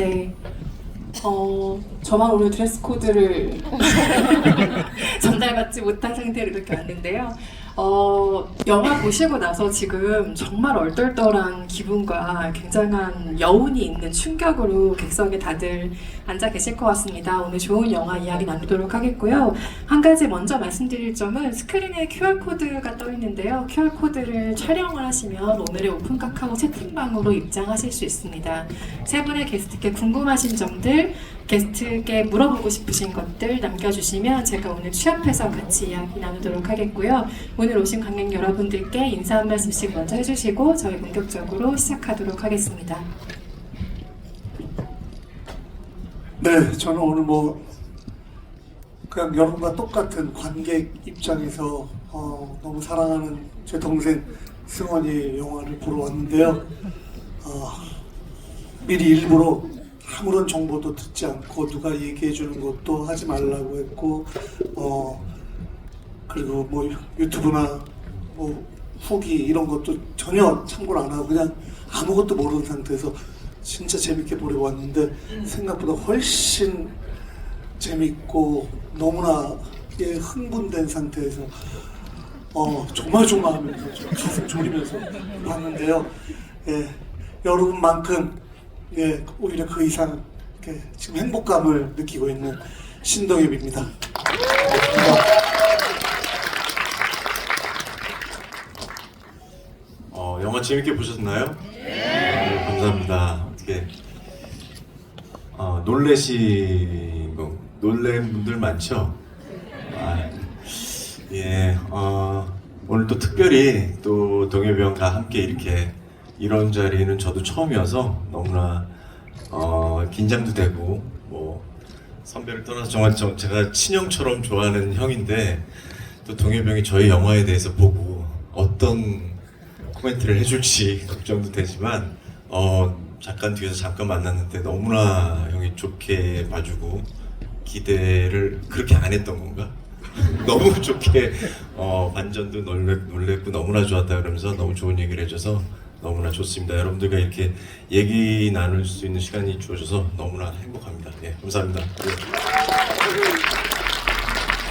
네. 저만 오늘 드레스 코드를 전달받지 못한 상태로 이렇게 왔는데요. 영화 보시고 나서 지금 정말 얼떨떨한 기분과 굉장한 여운이 있는 충격으로 객석에 다들 앉아 계실 것 같습니다. 오늘 좋은 영화 이야기 나누도록 하겠고요. 한 가지 먼저 말씀드릴 점은 스크린에 QR코드가 떠 있는데요. QR코드를 촬영을 하시면 오늘의 오픈 카카오 채팅방으로 입장하실 수 있습니다. 세 분의 게스트께 궁금하신 점들, 게스트께 물어보고 싶으신 것들 남겨주시면 제가 오늘 취합해서 같이 이야기 나누도록 하겠고요. 오늘 오신 관객 여러분들께 인사 한 말씀씩 먼저 해주시고 저희 본격적으로 시작하도록 하겠습니다. 네, 저는 오늘 그냥 여러분과 똑같은 관객 입장에서 너무 사랑하는 제 동생 승원이 영화를 보러 왔는데요. 미리 일부러 아무런 정보도 듣지 않고 누가 얘기해 주는 것도 하지 말라고 했고, 그리고 유튜브나 후기 이런 것도 전혀 참고를 안 하고 그냥 아무것도 모르는 상태에서 진짜 재밌게 보려고 왔는데 생각보다 훨씬 재밌고 너무나 흥분된 상태에서 조마조마하면서 좀 가슴 졸이면서 봤는데요. 여러분만큼 오히려 그 이상 지금 행복감을 느끼고 있는 신동엽입니다. 영화 재밌게 보셨나요? 네, 감사합니다. 어떻게 놀란 분들 많죠? 오늘 또 특별히 또 동엽이 형과 함께 이렇게 이런 자리는 저도 처음이어서 너무나 긴장도 되고 선배를 떠나서 정말 제가 친형처럼 좋아하는 형인데 또 동엽이 형이 저희 영화에 대해서 보고 어떤 코멘트를 해줄지 걱정도 되지만 잠깐 뒤에서 잠깐 만났는데 너무나 형이 좋게 봐주고 기대를 그렇게 안 했던 건가? 너무 좋게 반전도 놀랬고 너무나 좋았다 그러면서 너무 좋은 얘기를 해줘서 너무나 좋습니다. 여러분들과 이렇게 얘기 나눌 수 있는 시간이 주어져서 너무나 행복합니다. 네, 감사합니다.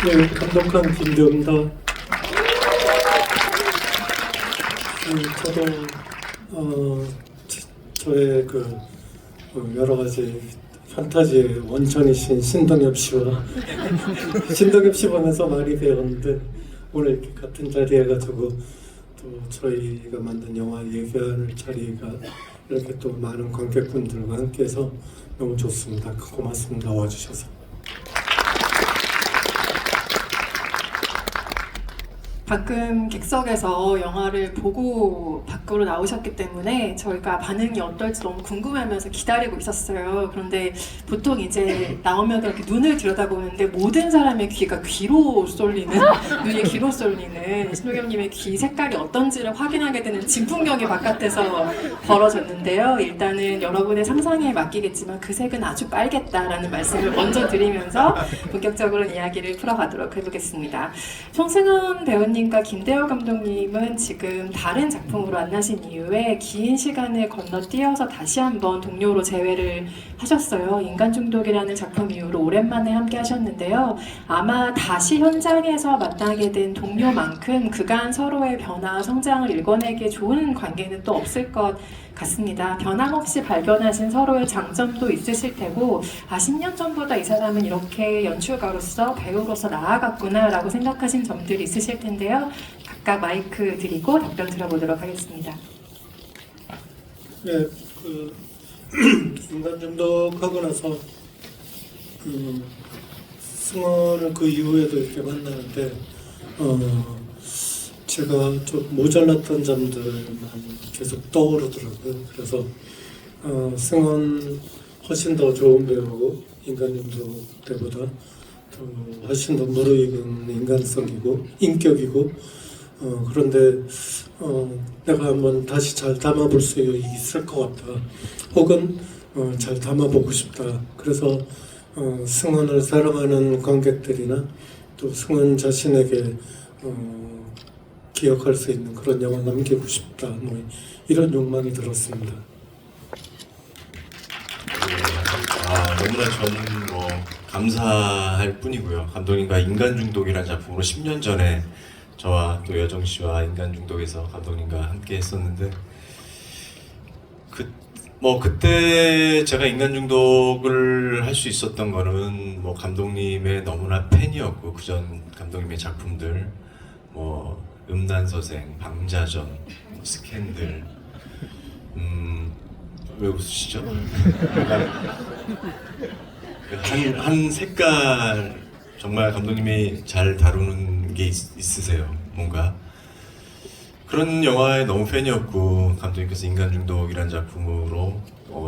네, 감독관 김대호입니다. 저도 저의 여러 가지 판타지의 원천이신 신동엽 씨와 신동엽 씨 보면서 많이 배웠는데 오늘 이렇게 같은 자리에 가지고 또 저희가 만든 영화 얘기할 자리가 이렇게 또 많은 관객분들과 함께해서 너무 좋습니다. 고맙습니다. 와주셔서. 방금 객석에서 영화를 보고 밖으로 나오셨기 때문에 저희가 반응이 어떨지 너무 궁금해하면서 기다리고 있었어요. 그런데 보통 이제 나오면 이렇게 눈을 들여다보는데 모든 사람의 귀가 귀로 쏠리는 눈이 귀로 쏠리는 신동엽님의 귀 색깔이 어떤지를 확인하게 되는 진풍경이 바깥에서 벌어졌는데요. 일단은 여러분의 상상에 맡기겠지만 그 색은 아주 빨겠다라는 말씀을 먼저 드리면서 본격적으로 이야기를 풀어가도록 해보겠습니다. 송승헌 배우님 과 김대호 감독님은 지금 다른 작품으로 만나신 이후에 긴 시간을 건너뛰어서 다시 한번 동료로 재회를 하셨어요. 인간중독이라는 작품 이후로 오랜만에 함께 하셨는데요. 아마 다시 현장에서 만나게 된 동료만큼 그간 서로의 변화, 성장을 읽어내기에 좋은 관계는 또 없을 것 같습니다. 변함없이 발견하신 서로의 장점도 있으실 테고 10년 전보다 이 사람은 이렇게 연출가로서 배우로서 나아갔구나 라고 생각하신 점들이 있으실 텐데요. 각각 마이크 드리고 답변 들어보도록 하겠습니다. 네, 인간 중독하고 나서 승원을 그 이후에도 이렇게 만나는데 제가 좀 모자랐던 점들만 계속 떠오르더라고요. 그래서 승원 훨씬 더 좋은 배우고 인간중독 때보다 훨씬 더 무르익은 인간성이고 인격이고 그런데 내가 한번 다시 잘 담아볼 수 있을 것 같다. 혹은 잘 담아보고 싶다. 그래서 승원을 사랑하는 관객들이나 또 승원 자신에게 기억할 수 있는 그런 영화 남기고 싶다. 이런 욕망이 들었습니다. 네, 너무나 저는 뭐 감사할 뿐이고요. 감독님과 인간 중독이라는 작품으로 10년 전에 저와 또 여정 씨와 인간 중독에서 감독님과 함께 했었는데 그때 제가 인간 중독을 할 수 있었던 거는 뭐 감독님의 너무나 팬이었고 그전 감독님의 작품들 뭐 음란서생, 방자전, 뭐 스캔들 왜 웃으시죠? 한 색깔 정말 감독님이 잘 다루는 게 있으세요. 뭔가 그런 영화에 너무 팬이었고 감독님께서 인간 중독이라는 작품으로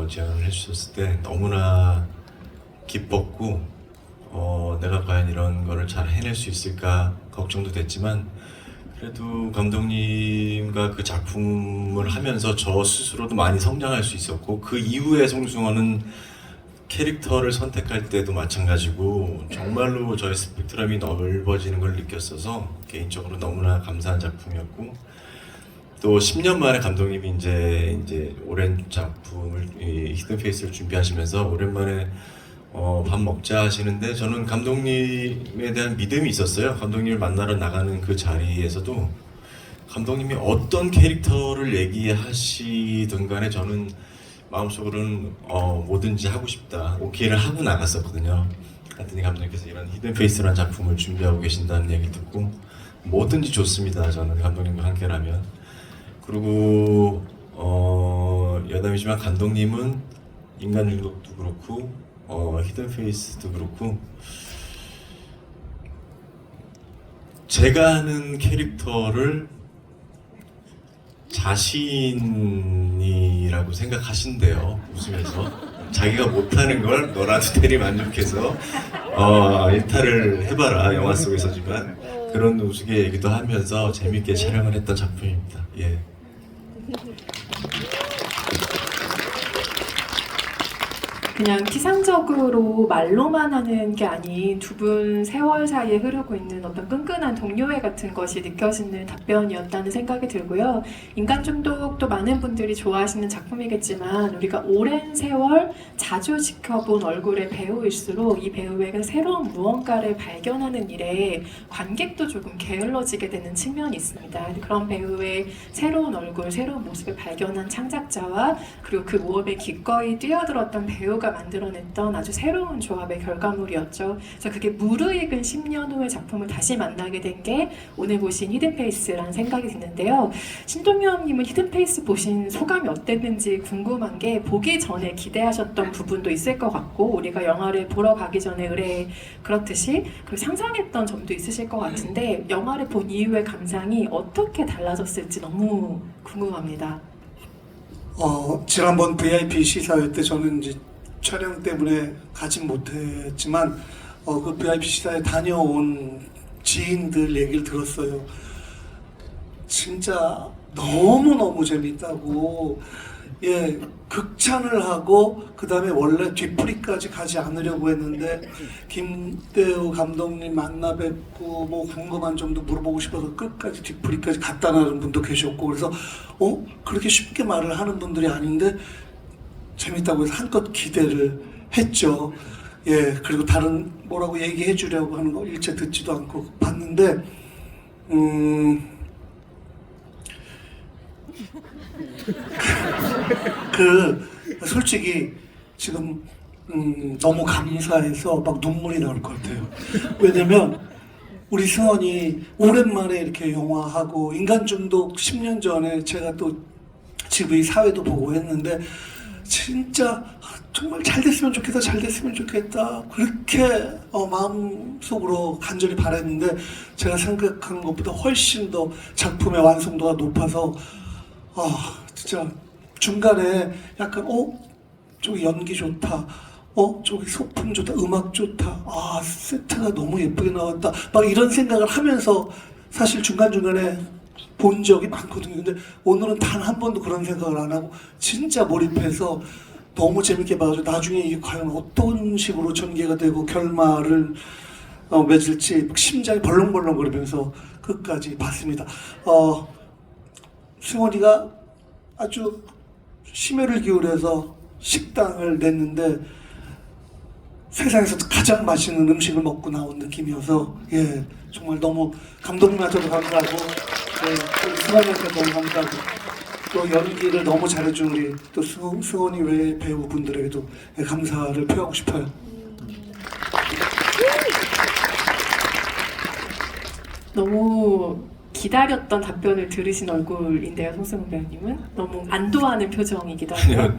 제안을 해주셨을 때 너무나 기뻤고 내가 과연 이런 거를 잘 해낼 수 있을까 걱정도 됐지만 그래도 감독님과 그 작품을 하면서 저 스스로도 많이 성장할 수 있었고 그 이후에 송승헌은 캐릭터를 선택할 때도 마찬가지고 정말로 저의 스펙트럼이 넓어지는 걸 느꼈어서 개인적으로 너무나 감사한 작품이었고 또 10년 만에 감독님이 이제 오랜 작품을 히든 페이스를 준비하시면서 오랜만에 밥 먹자 하시는데 저는 감독님에 대한 믿음이 있었어요. 감독님을 만나러 나가는 그 자리에서도 감독님이 어떤 캐릭터를 얘기하시든 간에 저는 마음속으로는 뭐든지 하고 싶다 오케이를 하고 나갔었거든요. 그랬더니 감독님께서 이런 히든 페이스라는 작품을 준비하고 계신다는 얘기를 듣고 뭐든지 좋습니다. 저는 감독님과 함께라면. 그리고 여담이지만 감독님은 인간 중독도 그렇고 히든 페이스도 그렇고 제가 하는 캐릭터를 자신이라고 생각하신대요. 웃으면서 자기가 못하는 걸 너라도 대리 만족해서 일탈을 해봐라 영화 속에서지만 그런 우스개 얘기도 하면서 재밌게 촬영을 했던 작품입니다. 예. 그냥 피상적으로 말로만 하는 게 아닌 두 분 세월 사이에 흐르고 있는 어떤 끈끈한 동료애 같은 것이 느껴지는 답변이었다는 생각이 들고요. 인간 중독도 많은 분들이 좋아하시는 작품이겠지만 우리가 오랜 세월 자주 지켜본 얼굴의 배우일수록 이 배우에게 새로운 무언가를 발견하는 일에 관객도 조금 게을러지게 되는 측면이 있습니다. 그런 배우의 새로운 얼굴, 새로운 모습을 발견한 창작자와 그리고 그 모험에 기꺼이 뛰어들었던 배우가 만들어냈던 아주 새로운 조합의 결과물이었죠. 그래서 그게 무르익은 10년 후의 작품을 다시 만나게 된 게 오늘 보신 히든페이스라는 생각이 드는데요. 신동엽님은 히든페이스 보신 소감이 어땠는지 궁금한 게 보기 전에 기대하셨던 부분도 있을 것 같고 우리가 영화를 보러 가기 전에 의뢰 그렇듯이 그 상상했던 점도 있으실 것 같은데 영화를 본 이후의 감상이 어떻게 달라졌을지 너무 궁금합니다. 지난번 VIP 시사회 때 저는 이제 촬영 때문에 가진 못했지만 그 VIP 시사에 다녀온 지인들 얘기를 들었어요. 진짜 너무너무 재밌다고. 예, 극찬을 하고 그 다음에 원래 뒤풀이까지 가지 않으려고 했는데 김대우 감독님 만나 뵙고 뭐 궁금한 점도 물어보고 싶어서 끝까지 뒤풀이까지 갔다 나는 분도 계셨고 그래서 그렇게 쉽게 말을 하는 분들이 아닌데 재밌다고 해서 한껏 기대를 했죠. 예, 그리고 다른 뭐라고 얘기해 주려고 하는 거 일체 듣지도 않고 봤는데 솔직히 지금 너무 감사해서 막 눈물이 나올 것 같아요. 왜냐면 우리 승원이 오랜만에 이렇게 영화하고 인간 중독 10년 전에 제가 또 GV 사회도 보고 했는데 진짜 정말 잘 됐으면 좋겠다, 잘 됐으면 좋겠다 그렇게 마음속으로 간절히 바랬는데 제가 생각하는 것보다 훨씬 더 작품의 완성도가 높아서 진짜 중간에 약간 저기 연기 좋다, 저기 소품 좋다, 음악 좋다, 세트가 너무 예쁘게 나왔다 막 이런 생각을 하면서 사실 중간중간에 본 적이 많거든요. 근데 오늘은 단 한 번도 그런 생각을 안 하고 진짜 몰입해서 너무 재밌게 봐가지고 나중에 이게 과연 어떤 식으로 전개가 되고 결말을 맺을지 심장이 벌렁벌렁거리면서 끝까지 봤습니다. 승원이가 아주 심혈을 기울여서 식당을 냈는데 세상에서 가장 맛있는 음식을 먹고 나온 느낌이어서 예 정말 너무 감독님한테도 감사하고 또 승원이한테 너무 감사하고 또 연기를 너무 잘해준 우리 또 승원이 외 배우분들에게도 예, 감사를 표하고 싶어요. 너무 기다렸던 답변을 들으신 얼굴인데요, 송승헌 배우님은 너무 안도하는 표정이기도 하고. 아니요.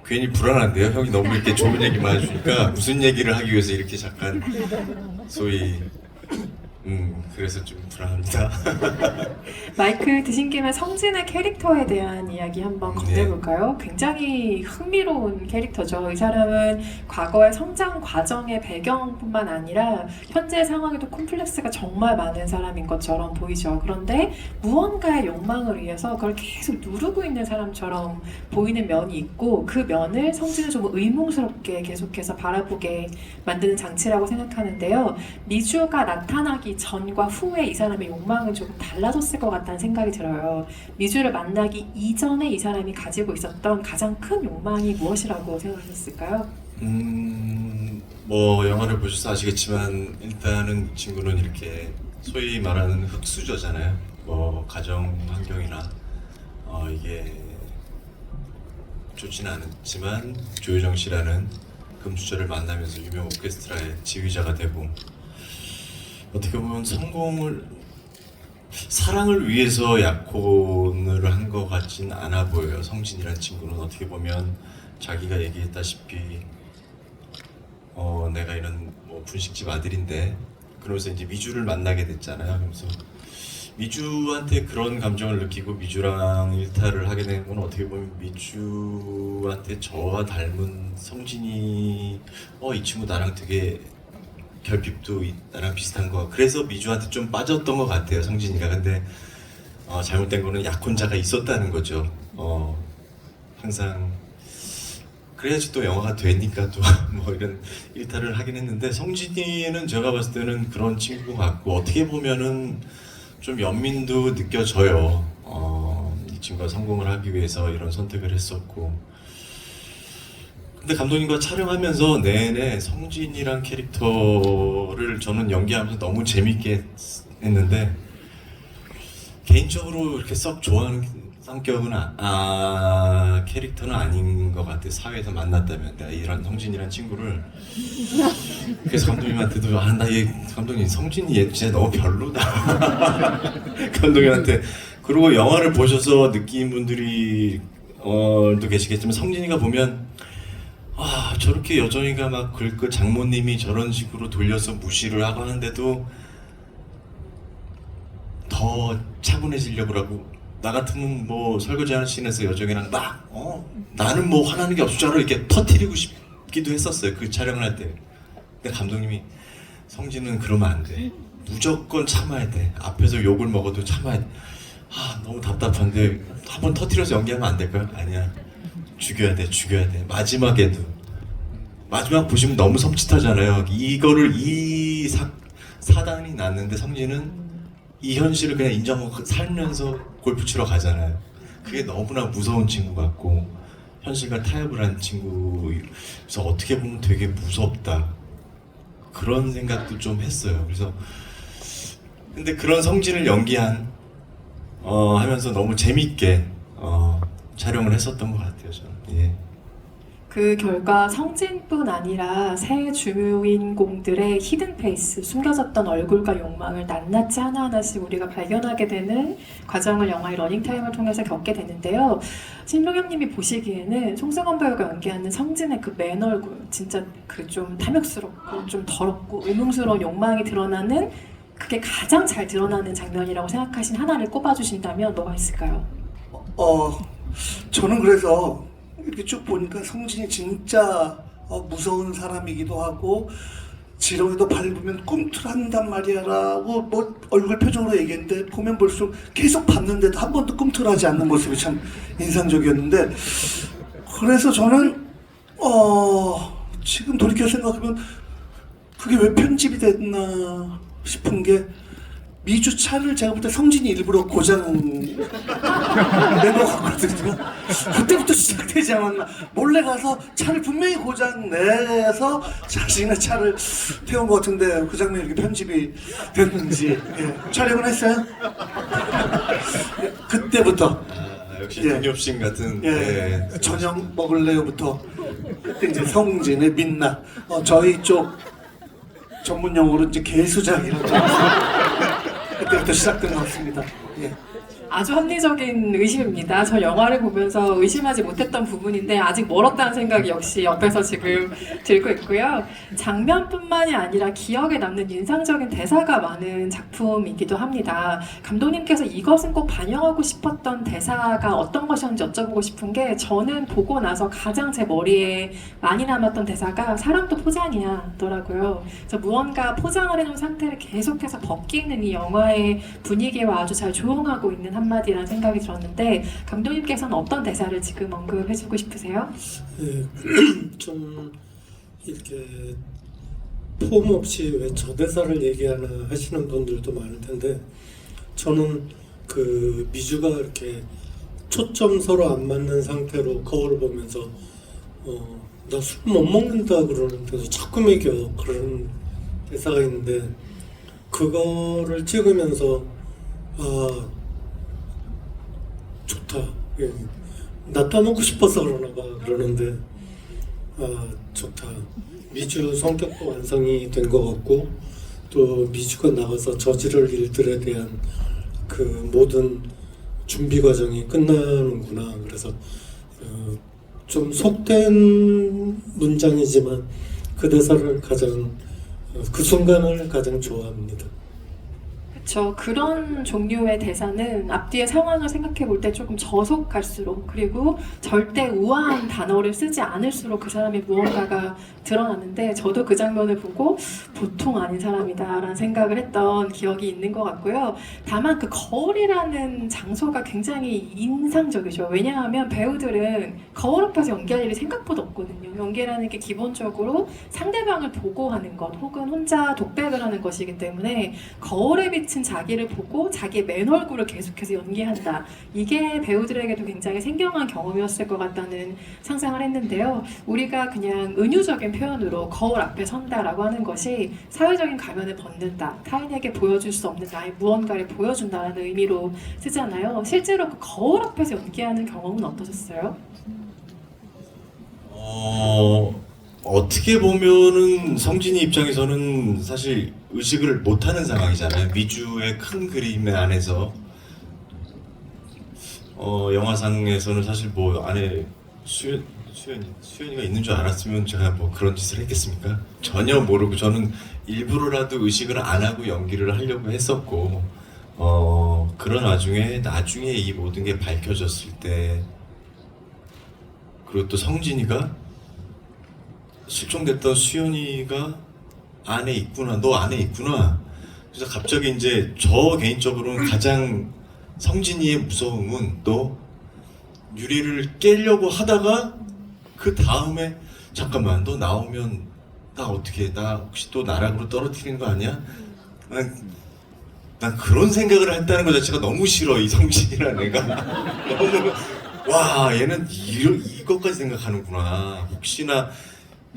괜히 불안한데요. 형이 너무 이렇게 좋은 얘기만 해주니까 무슨 얘기를 하기 위해서 이렇게 잠깐 소위 그래서 좀 불안합니다. 마이크 드신 김에 성진의 캐릭터에 대한 이야기 한번 건네볼까요? 굉장히 흥미로운 캐릭터죠. 이 사람은 과거의 성장 과정의 배경뿐만 아니라 현재 상황에도 콤플렉스가 정말 많은 사람인 것처럼 보이죠. 그런데 무언가의 욕망을 위해서 그걸 계속 누르고 있는 사람처럼 보이는 면이 있고 그 면을 성진은 좀 의문스럽게 계속해서 바라보게 만드는 장치라고 생각하는데요. 미주가 나타나기 전과 후에 이 사람의 욕망은 조금 달라졌을 것 같다는 생각이 들어요. 미주를 만나기 이전에 이 사람이 가지고 있었던 가장 큰 욕망이 무엇이라고 생각하셨을까요? 뭐 영화를 보셔서 아시겠지만 일단은 이 친구는 이렇게 소위 말하는 흙수저잖아요. 뭐 가정 환경이나 이게 좋지는 않지만 조효정 씨라는 금수저를 만나면서 유명 오케스트라의 지휘자가 되고 어떻게 보면 사랑을 위해서 약혼을 한 것 같진 않아 보여요. 성진이라는 친구는 어떻게 보면 자기가 얘기했다시피 내가 이런 뭐 분식집 아들인데 그러면서 이제 미주를 만나게 됐잖아요. 그래서 미주한테 그런 감정을 느끼고 미주랑 일탈을 하게 된 건 어떻게 보면 미주한테 저와 닮은 성진이 이 친구 나랑 되게 결핍도 나랑 비슷한 거 그래서 미주한테 좀 빠졌던 것 같아요 성진이가. 근데 잘못된 거는 약혼자가 있었다는 거죠. 항상 그래야지 또 영화가 되니까 또 뭐 이런 일탈을 하긴 했는데 성진이는 제가 봤을 때는 그런 친구 같고 어떻게 보면은 좀 연민도 느껴져요. 이 친구가 성공을 하기 위해서 이런 선택을 했었고 근데 감독님과 촬영하면서 내내 성진이란 캐릭터를 저는 연기하면서 너무 재밌게 했는데 개인적으로 이렇게 썩 좋아하는 성격은 캐릭터는 아닌 것 같아요. 사회에서 만났다면 내가 이런 성진이란 친구를 그래서 감독님한테도 감독님 성진이 얘 진짜 너무 별로다 감독님한테. 그리고 영화를 보셔서 느낀 분들이 또 계시겠지만 성진이가 보면 저렇게 여정이가 막 그 장모님이 저런 식으로 돌려서 무시를 하고 하는데도 더 차분해지려고 하고 나 같으면 뭐 설거지하는 씬에서 여정이랑 나는 뭐 화나는 게 없을 줄 알아 이렇게 터뜨리고 싶기도 했었어요 그 촬영을 할 때. 근데 감독님이 성진은 그러면 안 돼. 무조건 참아야 돼. 앞에서 욕을 먹어도 참아야 돼. 너무 답답한데 한번 터뜨려서 연기하면 안 될까요? 아니야. 죽여야 돼. 마지막에도 마지막 보시면 너무 섬찟하잖아요. 이거를 사단이 났는데 성진은 이 현실을 그냥 인정하고 살면서 골프 치러 가잖아요. 그게 너무나 무서운 친구 같고 현실과 타협을 한 친구여서 어떻게 보면 되게 무섭다 그런 생각도 좀 했어요. 그래서 근데 그런 성진을 연기한 하면서 너무 재밌게 촬영을 했었던 것 같아요 저는. 예. 그 결과 성진뿐 아니라 새 주인공들의 히든 페이스, 숨겨졌던 얼굴과 욕망을 낯낱이 하나하나씩 우리가 발견하게 되는 과정을 영화의 러닝타임을 통해서 겪게 되는데요. 신동엽님이 보시기에는 송승헌 배우가 연기하는 성진의 그 맨 얼굴, 진짜 그 좀 탐욕스럽고 좀 더럽고 의문스러운 욕망이 드러나는 그게 가장 잘 드러나는 장면이라고 생각하신 하나를 꼽아주신다면 뭐가 있을까요? 저는 그래서 이렇게 쭉 보니까 성진이 진짜 무서운 사람이기도 하고 지렁이도 밟으면 꿈틀한단 말이야라고 뭐 얼굴 표정으로 얘기했는데 보면 볼수록 계속 봤는데도 한 번도 꿈틀하지 않는 모습이 참 인상적이었는데 그래서 저는 지금 돌이켜 생각하면 그게 왜 편집이 됐나 싶은 게 미주 차를 제가 볼 때 성진이 일부러 고장 내놓았거든요. 그때부터 시작되지 않았나. 몰래 가서 차를 분명히 고장 내서 자신의 차를 태운 것 같은데 그 장면이 이렇게 편집이 됐는지 촬영을 했어요. 그때부터 역시 예. 동엽신 같은 네. 저녁 먹을래요부터 그때 이제 성진의 민낯 저희 쪽 전문 용어로 이제 개수작이라고 그때부터 시작된 것 같습니다. 예. 아주 합리적인 의심입니다. 저 영화를 보면서 의심하지 못했던 부분인데 아직 멀었다는 생각이 역시 옆에서 지금 들고 있고요. 장면뿐만이 아니라 기억에 남는 인상적인 대사가 많은 작품이기도 합니다. 감독님께서 이것은 꼭 반영하고 싶었던 대사가 어떤 것이었는지 여쭤보고 싶은 게 저는 보고 나서 가장 제 머리에 많이 남았던 대사가 사랑도 포장이야 더라고요. 그래서 무언가 포장을 해놓은 상태를 계속해서 벗기는 이 영화의 분위기와 아주 잘 조응하고 있는 한마디라는 생각이 들었는데 감독님께서는 어떤 대사를 지금 언급해주고 싶으세요? 예, 좀 이렇게 폼 없이 왜 저 대사를 얘기하나 하시는 분들도 많을 텐데 저는 그 미주가 이렇게 초점 서로 안 맞는 상태로 거울을 보면서 나 술 못 먹는다 그러는데도 자꾸 먹여 그런 대사가 있는데 그거를 찍으면서 좋다. 예. 나 따먹고 싶어서 그러나 봐 그러는데 좋다. 미주 성격도 완성이 된 것 같고 또 미주가 나가서 저지를 일들에 대한 그 모든 준비 과정이 끝나는구나. 그래서 좀 속된 문장이지만 그 대사를 가장 그 순간을 가장 좋아합니다. 그렇죠. 그런 종류의 대사는 앞뒤의 상황을 생각해 볼 때 조금 저속할수록 그리고 절대 우아한 단어를 쓰지 않을수록 그 사람의 무언가가 드러나는데 저도 그 장면을 보고 보통 아닌 사람이다라는 생각을 했던 기억이 있는 것 같고요. 다만 그 거울이라는 장소가 굉장히 인상적이죠. 왜냐하면 배우들은 거울 앞에서 연기할 일이 생각보다 없거든요. 연기라는 게 기본적으로 상대방을 보고 하는 것 혹은 혼자 독백을 하는 것이기 때문에 거울에 비친 자기를 보고 자기의 맨 얼굴을 계속해서 연기한다. 이게 배우들에게도 굉장히 생경한 경험이었을 것 같다는 상상을 했는데요. 우리가 그냥 은유적인 표현으로 거울 앞에 선다라고 하는 것이 사회적인 가면을 벗는다. 타인에게 보여줄 수 없는 나의 무언가를 보여준다라는 의미로 쓰잖아요. 실제로 그 거울 앞에서 연기하는 경험은 어떠셨어요? 어떻게 보면은 성진이 입장에서는 사실 의식을 못하는 상황이잖아요. 미주의 큰 그림 안에서 영화상에서는 사실 뭐 안에 수연이가 있는 줄 알았으면 제가 뭐 그런 짓을 했겠습니까? 전혀 모르고 저는 일부러라도 의식을 안 하고 연기를 하려고 했었고 그런 와중에 나중에 이 모든 게 밝혀졌을 때 그리고 또 성진이가 실종됐던 수연이가 안에 있구나, 너 안에 있구나. 그래서 갑자기 이제 저 개인적으로는 가장 성진이의 무서움은 또 유리를 깨려고 하다가 그 다음에 잠깐만 너 나오면 나 어떻게 나 혹시 또 나락으로 떨어뜨리는 거 아니야? 난 그런 생각을 했다는 것 자체가 너무 싫어. 이 성진이라는 애가 너무 와 얘는 이것까지 생각하는구나. 혹시나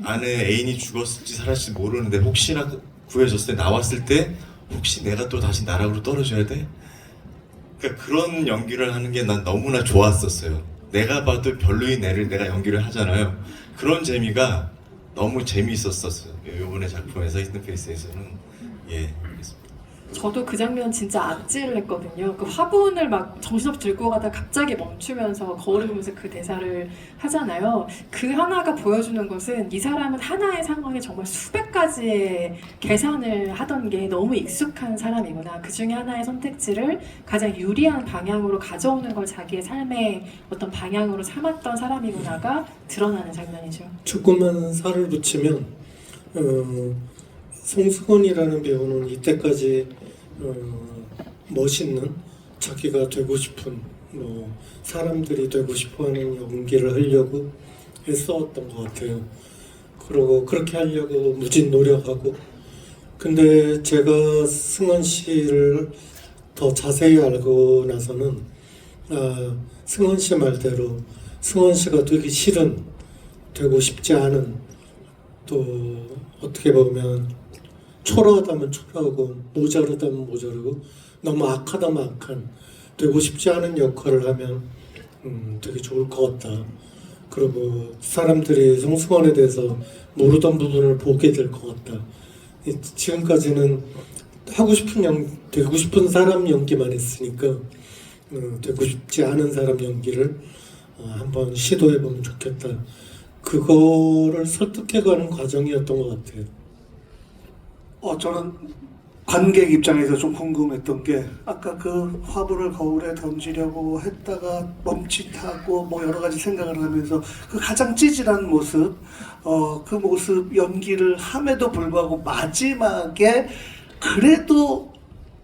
안에 애인이 죽었을지 살았을지 모르는데 혹시나 구해졌을 때 나왔을 때 혹시 내가 또 다시 나락으로 떨어져야 돼? 그러니까 그런 연기를 하는 게 난 너무나 좋았었어요. 내가 봐도 별로인 애를 내가 연기를 하잖아요. 그런 재미가 너무 재미있었었어요. 이번에 작품에서 히든페이스에서는 그렇습니다. 저도 그 장면 진짜 아찔을 했거든요. 그 화분을 막 정신없이 들고 가다 갑자기 멈추면서 거울을 보면서 그 대사를 하잖아요. 그 하나가 보여주는 것은 이 사람은 하나의 상황에 정말 수백 가지의 계산을 하던 게 너무 익숙한 사람이구나. 그 중에 하나의 선택지를 가장 유리한 방향으로 가져오는 걸 자기의 삶의 어떤 방향으로 삼았던 사람이구나가 드러나는 장면이죠. 조금만 살을 붙이면 송승헌이라는 배우는 이때까지 멋있는 자기가 되고 싶은 사람들이 되고 싶어하는 연기를 하려고 애써왔던 것 같아요. 그리고 그렇게 하려고 무진 노력하고 근데 제가 승헌 씨를 더 자세히 알고 나서는 승원 씨 말대로 승원 씨가 되기 싫은, 되고 싶지 않은, 또 어떻게 보면 초라하다면 초라하고 모자르다면 모자르고 너무 악하다면 악한, 되고 싶지 않은 역할을 하면 되게 좋을 것 같다. 그리고 사람들이 송승헌에 대해서 모르던 부분을 보게 될 것 같다. 지금까지는 되고 싶은 사람 연기만 했으니까 되고 싶지 않은 사람 연기를 한번 시도해보면 좋겠다. 그거를 설득해가는 과정이었던 것 같아요. 저는 관객 입장에서 좀 궁금했던 게 아까 그 화분을 거울에 던지려고 했다가 멈칫하고 뭐 여러 가지 생각을 하면서 그 가장 찌질한 모습, 그 모습 연기를 함에도 불구하고 마지막에 그래도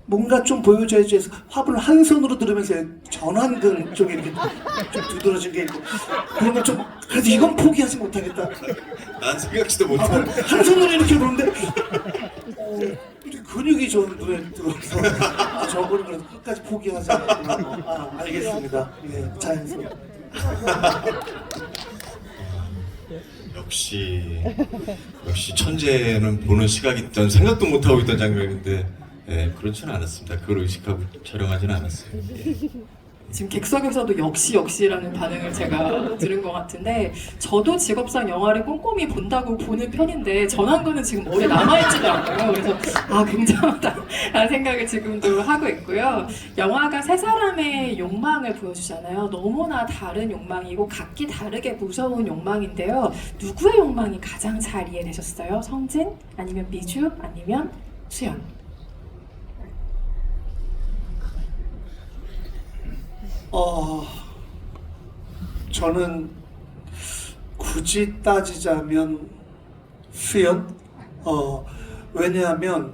뭔가 좀 보여줘야지 해서 화분을 한 손으로 들으면서 전완근 쪽에 이렇게 좀 두드러진 게 있고 그런 걸 좀 그래도 이건 포기하지 못하겠다. 난 생각지도 못한. 한 손으로 이렇게 보는데 근육이 좀 눈에 들어와서 저거는 그래도 끝까지 포기하지 않았구나. 알겠습니다. 예, 자연스럽게. 역시 천재는 보는 시각이 있던 생각도 못하고 있던 장면인데 그렇지는 않았습니다. 그걸 의식하고 촬영하지는 않았어요. 예. 지금 객석에서도 역시라는 반응을 제가 들은 것 같은데 저도 직업상 영화를 꼼꼼히 본다고 보는 편인데 전환근은 지금 머리에 남아있지더라고요. 그래서 굉장하다라는 생각을 지금도 하고 있고요. 영화가 세 사람의 욕망을 보여주잖아요. 너무나 다른 욕망이고 각기 다르게 무서운 욕망인데요. 누구의 욕망이 가장 잘 이해되셨어요? 성진? 아니면 미주? 아니면 수연? 저는 굳이 따지자면 수연? 왜냐하면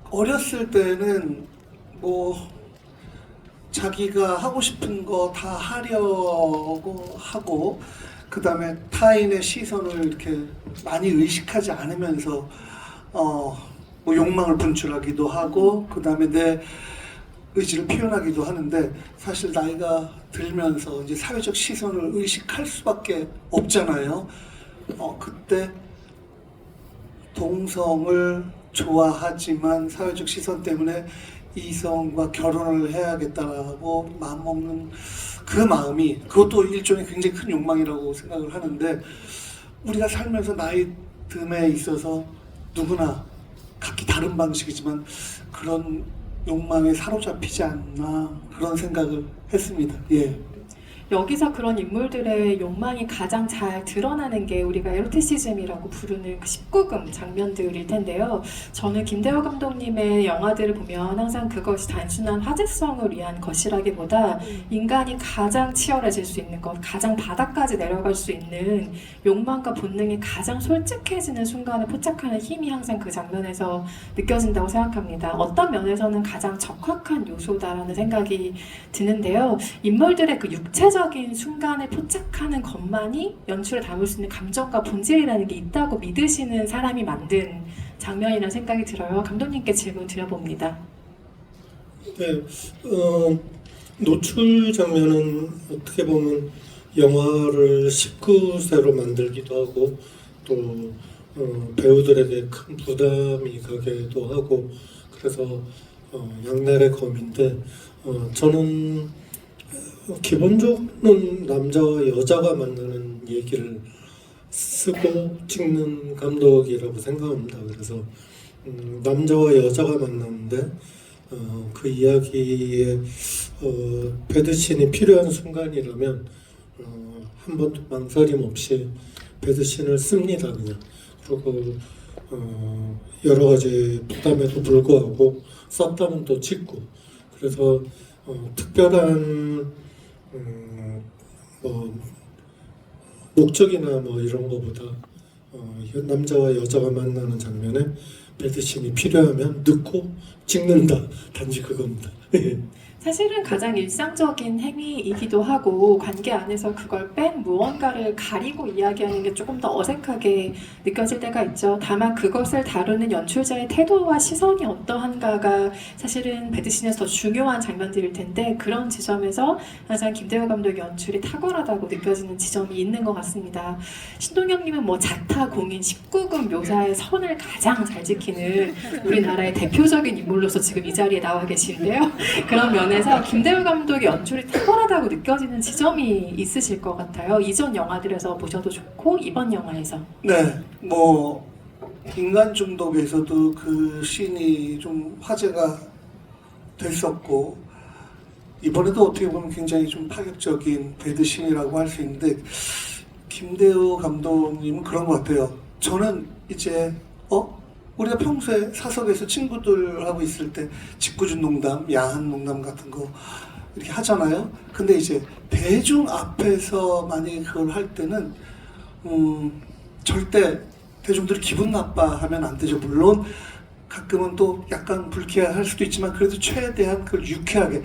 어렸을 때는 뭐 자기가 하고 싶은 거 다 하려고 하고 그 다음에 타인의 시선을 이렇게 많이 의식하지 않으면서 뭐 욕망을 분출하기도 하고 그 다음에 내 의지를 표현하기도 하는데 사실 나이가 들면서 이제 사회적 시선을 의식할 수밖에 없잖아요. 그때 동성을 좋아하지만 사회적 시선 때문에 이성과 결혼을 해야겠다라고 마음먹는 그 마음이 그것도 일종의 굉장히 큰 욕망이라고 생각을 하는데 우리가 살면서 나이 듦에 있어서 누구나 각기 다른 방식이지만 그런 욕망에 사로잡히지 않나 그런 생각을 했습니다. 예. 여기서 그런 인물들의 욕망이 가장 잘 드러나는 게 우리가 에로티시즘이라고 부르는 그 19금 장면들일 텐데요. 저는 김대호 감독님의 영화들을 보면 항상 그것이 단순한 화제성을 위한 것이라기보다 인간이 가장 치열해질 수 있는 것, 가장 바닥까지 내려갈 수 있는 욕망과 본능이 가장 솔직해지는 순간을 포착하는 힘이 항상 그 장면에서 느껴진다고 생각합니다. 어떤 면에서는 가장 적확한 요소다라는 생각이 드는데요. 인물들의 그 육체적 순간을 포착하는 것만이 연출에 담을 수 있는 감정과 본질이라는 게 있다고 믿으시는 사람이 만든 장면이라는 생각이 들어요. 감독님께 질문 드려봅니다. 네, 노출 장면은 어떻게 보면 영화를 19세로 만들기도 하고 또 배우들에게 큰 부담이 가기도 하고 그래서 양날의 검인데 저는 기본적으로는 남자와 여자가 만나는 얘기를 쓰고 찍는 감독이라고 생각합니다. 그래서 남자와 여자가 만나는데 그 이야기에 배드신이 필요한 순간이라면 한 번도 망설임 없이 배드신을 씁니다. 그냥 그리고 여러 가지 부담에도 불구하고 썼다면 또 찍고 그래서 특별한 뭐 목적이나 뭐 이런 거보다 남자와 여자가 만나는 장면에 배드신이 필요하면 넣고 찍는다. 단지 그겁니다. 사실은 가장 일상적인 행위이기도 하고 관계 안에서 그걸 뺀 무언가를 가리고 이야기하는 게 조금 더 어색하게 느껴질 때가 있죠. 다만 그것을 다루는 연출자의 태도와 시선이 어떠한가가 사실은 배드신에서 더 중요한 장면들일 텐데 그런 지점에서 항상 김대호 감독의 연출이 탁월하다고 느껴지는 지점이 있는 것 같습니다. 신동엽님은 뭐 자타 공인 19금 묘사의 선을 가장 잘 지키는 우리나라의 대표적인 인물로서 지금 이 자리에 나와 계시는데요. 그런 면에서 김대호 감독의 연출이 탁월하다고 느껴지는 지점이 있으실 것 같아요. 이전 영화들에서 보셔도 좋고 이번 영화에서. 네, 뭐 인간 중독에서도 그 씬이 좀 화제가 됐었고 이번에도 어떻게 보면 굉장히 좀 파격적인 배드신이라고 할 수 있는데 김대호 감독님은 그런 것 같아요. 저는 이제 우리가 평소에 사석에서 친구들하고 있을 때 짓궂은 농담, 야한 농담 같은 거 이렇게 하잖아요. 근데 이제 대중 앞에서 만약에 그걸 할 때는 절대 대중들이 기분 나빠하면 안 되죠. 물론 가끔은 또 약간 불쾌할 수도 있지만 그래도 최대한 그걸 유쾌하게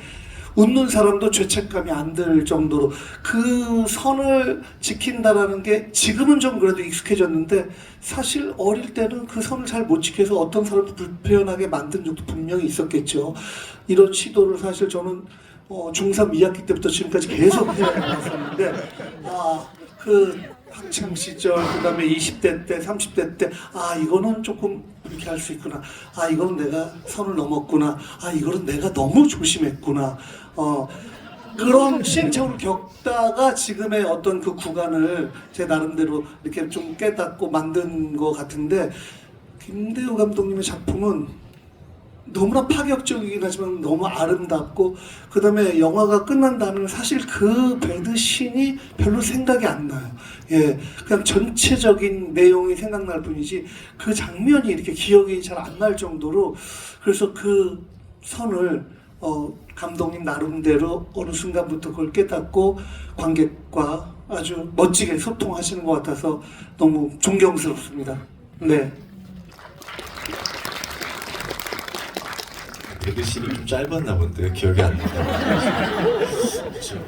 웃는 사람도 죄책감이 안 들 정도로 그 선을 지킨다라는 게 지금은 좀 그래도 익숙해졌는데 사실 어릴 때는 그 선을 잘 못 지켜서 어떤 사람도 불편하게 만든 적도 분명히 있었겠죠. 이런 시도를 사실 저는 중3 2학기 때부터 지금까지 계속 해왔었는데 그 학창 시절 그다음에 20대 때 30대 때 이거는 조금 이렇게 할 수 있구나, 이거는 내가 선을 넘었구나, 이거는 내가 너무 조심했구나, 그런 시행착오를 겪다가 지금의 어떤 그 구간을 제 나름대로 이렇게 좀 깨닫고 만든 것 같은데 김대호 감독님의 작품은 너무나 파격적이긴 하지만 너무 아름답고 그 다음에 영화가 끝난 다음에 사실 그 배드신이 별로 생각이 안 나요. 예, 그냥 전체적인 내용이 생각날 뿐이지 그 장면이 이렇게 기억이 잘 안 날 정도로 그래서 그 선을 감독님 나름대로 어느 순간부터 그걸 깨닫고 관객과 아주 멋지게 소통하시는 것 같아서 너무 존경스럽습니다. 네. 배드신이 좀 짧았나 본데요. 기억이 안 나요. 그렇죠.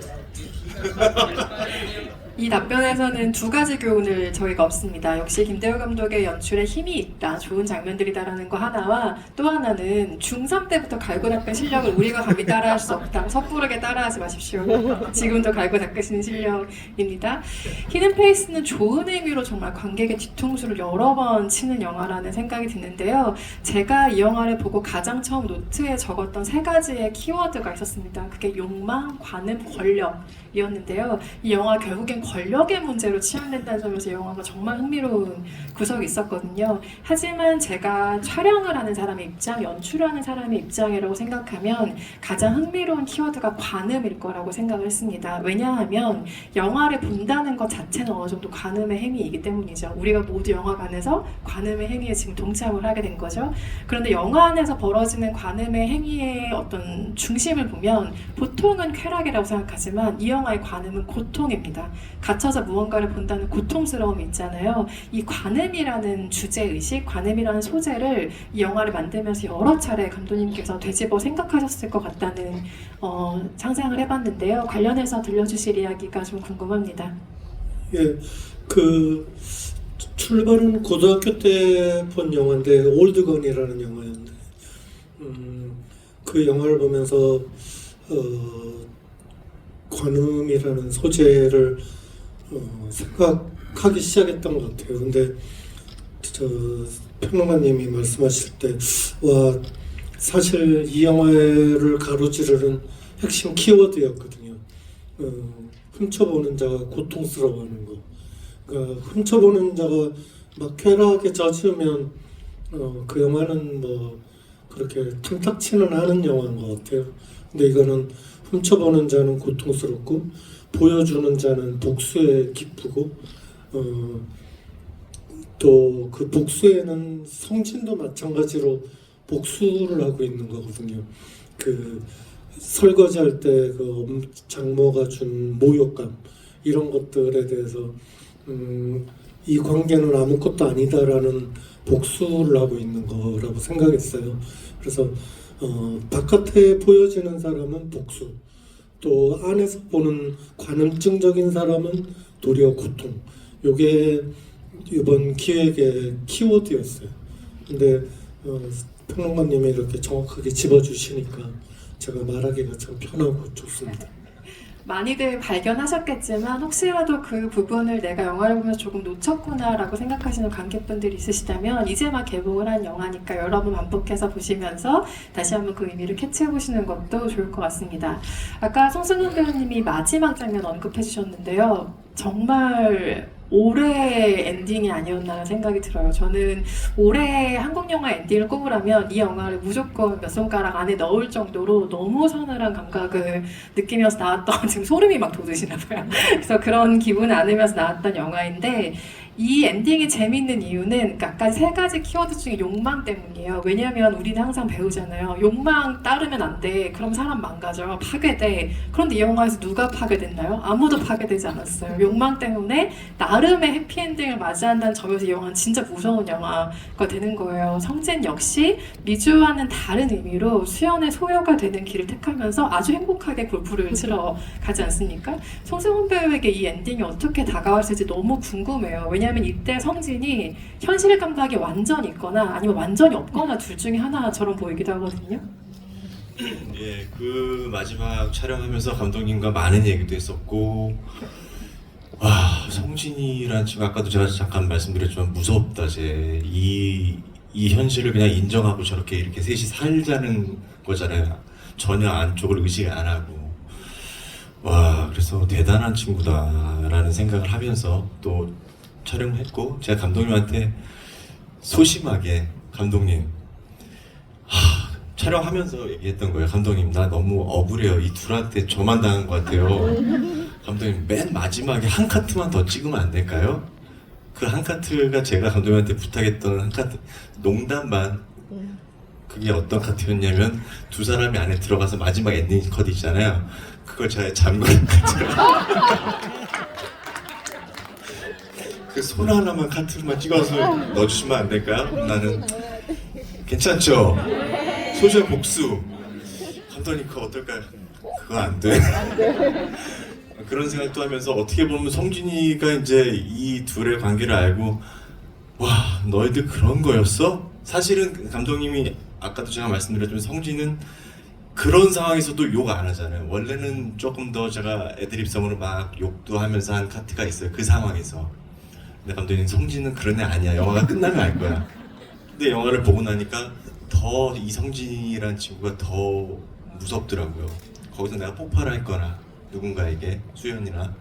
이 답변에서는 두 가지 교훈을 저희가 얻습니다. 역시 김대호 감독의 연출에 힘이 있다, 좋은 장면들이다라는 거 하나와 또 하나는 중3 때부터 갈고 닦은 실력을 우리가 감히 따라할 수 없다. 섣부르게 따라하지 마십시오. 지금도 갈고 닦으시는 실력입니다. 히든페이스는 좋은 의미로 정말 관객의 뒤통수를 여러 번 치는 영화라는 생각이 드는데요. 제가 이 영화를 보고 가장 처음 노트에 적었던 세 가지의 키워드가 있었습니다. 그게 욕망, 관음, 권력이었는데요. 이 영화 결국엔 권력의 문제로 치환된다는 점에서 이 영화가 정말 흥미로운 구석이 있었거든요. 하지만 제가 촬영을 하는 사람의 입장, 연출하는 사람의 입장이라고 생각하면 가장 흥미로운 키워드가 관음일 거라고 생각을 했습니다. 왜냐하면 영화를 본다는 것 자체는 어느 정도 관음의 행위이기 때문이죠. 우리가 모두 영화관에서 관음의 행위에 지금 동참을 하게 된 거죠. 그런데 영화 안에서 벌어지는 관음의 행위의 어떤 중심을 보면 보통은 쾌락이라고 생각하지만 이 영화의 관음은 고통입니다. 갇혀서 무언가를 본다는 고통스러움이 있잖아요. 이 관음이라는 주제의식, 관음이라는 소재를 이 영화를 만들면서 여러 차례 감독님께서 되짚어 생각하셨을 것 같다는 상상을 해봤는데요. 관련해서 들려주실 이야기가 좀 궁금합니다. 예, 그 출발은 고등학교 때 본 영화인데 올드건이라는 영화였는데 그 영화를 보면서 관음이라는 소재를 생각하기 시작했던 것 같아요. 근데 저 평론가님이 말씀하실 때 사실 이 영화를 가로지르는 핵심 키워드였거든요. 훔쳐보는 자가 고통스러워하는 거. 그러니까 훔쳐보는 자가 막 쾌락에 젖으면 그 영화는 뭐 그렇게 탐탁치는 않은 영화인 것 같아요. 근데 이거는 훔쳐보는 자는 고통스럽고 보여주는 자는 복수에 기쁘고 또 그 복수에는 성진도 마찬가지로 복수를 하고 있는 거거든요. 그 설거지할 때 그 장모가 준 모욕감 이런 것들에 대해서 이 관계는 아무것도 아니다라는 복수를 하고 있는 거라고 생각했어요. 그래서 바깥에 보여지는 사람은 복수, 또 안에서 보는 관음증적인 사람은 도리어 고통. 요게 이번 기획의 키워드였어요. 근데 평론가님이 이렇게 정확하게 집어주시니까 제가 말하기가 참 편하고 좋습니다. 많이들 발견하셨겠지만 혹시라도 그 부분을 내가 영화를 보면서 조금 놓쳤구나라고 생각하시는 관객분들이 있으시다면 이제 막 개봉을 한 영화니까 여러 번 반복해서 보시면서 다시 한번 그 의미를 캐치해보시는 것도 좋을 것 같습니다. 아까 송승헌 배우님이 마지막 장면 언급해 주셨는데요. 정말 올해 엔딩이 아니었나 생각이 들어요. 저는 올해 한국 영화 엔딩을 꼽으라면 이 영화를 무조건 몇 손가락 안에 넣을 정도로 너무 서늘한 감각을 느끼면서 나왔던, 지금 소름이 막 돋으시나 봐요. 그래서 그런 기분을 안으면서 나왔던 영화인데, 이 엔딩이 재밌는 이유는 아까 세 가지 키워드 중에 욕망 때문이에요. 왜냐하면 우리는 항상 배우잖아요. 욕망 따르면 안 돼. 그럼 사람 망가져. 파괴돼. 그런데 이 영화에서 누가 파괴됐나요? 아무도 파괴되지 않았어요. 욕망 때문에 나름의 해피엔딩을 맞이한다는 점에서 이 영화는 진짜 무서운 영화가 되는 거예요. 성진 역시 미주와는 다른 의미로 수연의 소유가 되는 길을 택하면서 아주 행복하게 골프를 치러 가지 않습니까? 송승헌 배우에게 이 엔딩이 어떻게 다가왔을지 너무 궁금해요. 왜냐하면 이때 성진이 현실 감각이 완전히 있거나 아니면 완전히 없거나 둘 중에 하나처럼 보이기도 하거든요. 예, 그 마지막 촬영하면서 감독님과 많은 얘기도 했었고, 와, 성진이란 친구 아까도 제가 잠깐 말씀드렸지만 무섭다. 이 현실을 그냥 인정하고 저렇게 이렇게 셋이 살자는 거잖아요. 전혀 안쪽을 의식 안 하고. 와, 그래서 대단한 친구다라는 생각을 하면서 또 촬영했고, 제가 감독님한테 소심하게 감독님, 촬영하면서 얘기했던 거예요. 감독님, 나 너무 억울해요. 이 둘한테 저만 당한 것 같아요. 감독님, 맨 마지막에 한 카트만 더 찍으면 안 될까요? 그 한 카트가 제가 감독님한테 부탁했던 한 카트, 농담만. 그게 어떤 카트였냐면 두 사람이 안에 들어가서 마지막 엔딩 컷 있잖아요. 그걸 제가 잠그는 카트로. 그 손 하나만 카트만 찍어서 넣어주시면 안 될까요? 나는 괜찮죠? 소셜 복수. 감독님 그거 어떨까요? 그거 안 돼. 그런 생각도 하면서 어떻게 보면 성진이가 이제 이 둘의 관계를 알고, 와, 너희들 그런 거였어? 사실은 감독님이 아까도 제가 말씀드렸지만 성진은 그런 상황에서도 욕 안 하잖아요. 원래는 조금 더 제가 애드립성으로 막 욕도 하면서 한 카트가 있어요. 그 상황에서. 근데 감독님, 성진은 그런 애 아니야. 영화가 끝나면 알 거야. 근데 영화를 보고 나니까 더 이성진이라는 친구가 더 무섭더라고요. 거기서 내가 폭발할 누군가에게, 수연이나.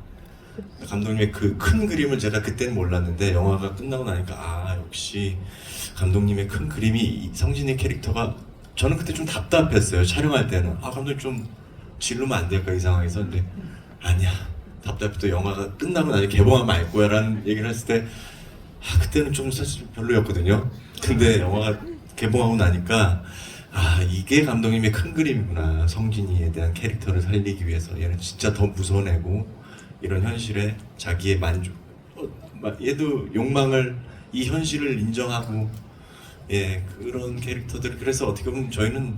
감독님의 그 큰 그림을 제가 그때는 몰랐는데 영화가 끝나고 나니까 역시 감독님의 큰 그림이 성진의 캐릭터가, 저는 그때 좀 답답했어요. 촬영할 때는 감독님 좀 지르면 안 될까 이 상황에서. 근데 아니야, 답답해도 영화가 끝나고 나중에 개봉하면 알 거야 라는 얘기를 했을 때 그때는 좀 사실 별로였거든요. 근데 영화가 개봉하고 나니까 이게 감독님의 큰 그림이구나. 성진이에 대한 캐릭터를 살리기 위해서 얘는 진짜 더 무서운 애고, 이런 현실에 자기의 만족, 얘도 욕망을, 이 현실을 인정하고, 예, 그런 캐릭터들. 그래서 어떻게 보면 저희는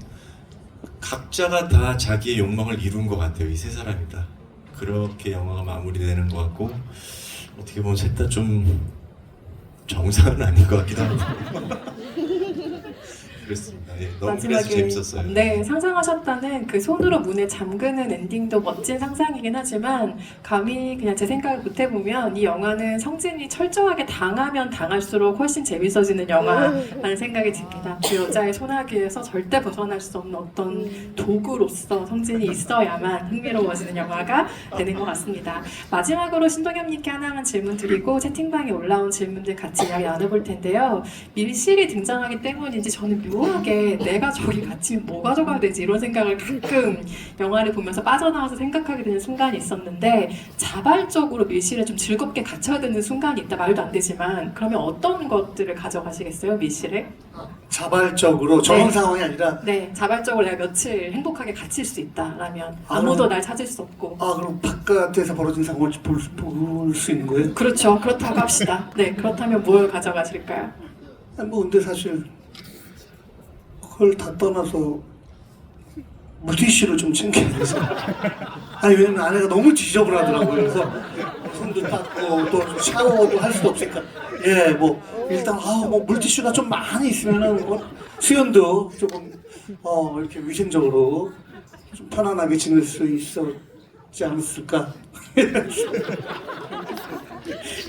각자가 다 자기의 욕망을 이룬 것 같아요. 이 세 사람이 다 그렇게 영화가 마무리되는 것 같고, 어떻게 보면 셋 다 좀 정상은 아닌 것 같기도 하고. 그렇습니다. 예, 너무 그래서 재밌었어요. 네, 상상하셨다는 그 손으로 문을 잠그는 엔딩도 멋진 상상이긴 하지만, 감히 그냥 제 생각을 보태보면 이 영화는 성진이 철저하게 당하면 당할수록 훨씬 재밌어지는 영화라는 생각이 듭니다. 그 여자의 소나기에서 절대 벗어날 수 없는 어떤 도구로서 성진이 있어야만 흥미로워지는 영화가 되는 것 같습니다. 마지막으로 신동엽님께 하나만 질문 드리고 채팅방에 올라온 질문들 같이 이야기 나눠볼 텐데요. 밀실이 등장하기 때문인지 저는 묘하게 내가 저기 갇히면 뭐 가져가야 되지 이런 생각을 가끔 영화를 보면서 빠져나와서 생각하게 되는 순간이 있었는데 자발적으로 밀실에 좀 즐겁게 갇혀야 되는 순간이 있다 말도 안 되지만 그러면 어떤 것들을 가져가시겠어요 밀실에? 자발적으로 저런 네. 상황이 아니라 네, 자발적으로 내가 며칠 행복하게 갇힐 수 있다라면 아무도 날 찾을 수 없고 그럼 바깥에서 벌어진 상황을 볼 수 있는 거예요? 그렇죠. 그렇다고 합시다. 네, 그렇다면 뭘 가져가실까요? 뭐 근데 사실 그걸 다 떠나서 물티슈를 좀 챙겨야 돼서 아니 왜냐면 아내가 너무 지저분하더라고요. 그래서 손도 닦고 또 샤워도 할 수도 없으니까 뭐 일단 뭐 물티슈가 좀 많이 있으면은 뭐 수연도 조금 이렇게 위생적으로 좀 편안하게 지낼 수 있었지 않았을까.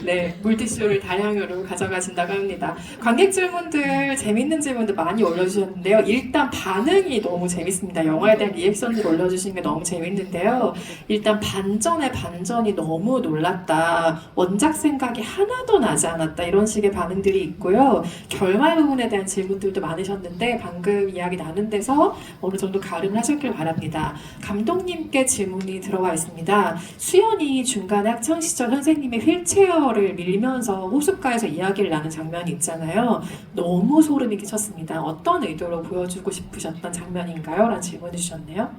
네, 물티슈를 다량으로 가져가신다고 합니다. 관객 질문들, 재밌는 질문들 많이 올려주셨는데요. 일단 반응이 너무 재밌습니다. 영화에 대한 리액션을 올려주신 게 너무 재밌는데요. 일단 반전에 반전이 너무 놀랐다. 원작 생각이 하나도 나지 않았다. 이런 식의 반응들이 있고요. 결말 부분에 대한 질문들도 많으셨는데 방금 이야기 나눈 데서 어느 정도 가름을 하셨길 바랍니다. 감독님께 질문이 들어와 있습니다. 수연이 중간에 학창시절 선생님의 휠체어를 밀면서 호숫가에서 이야기를 나눈 장면이 있잖아요. 너무 소름이 끼쳤습니다. 어떤 의도로 보여주고 싶으셨던 장면인가요? 라는 질문을 주셨네요.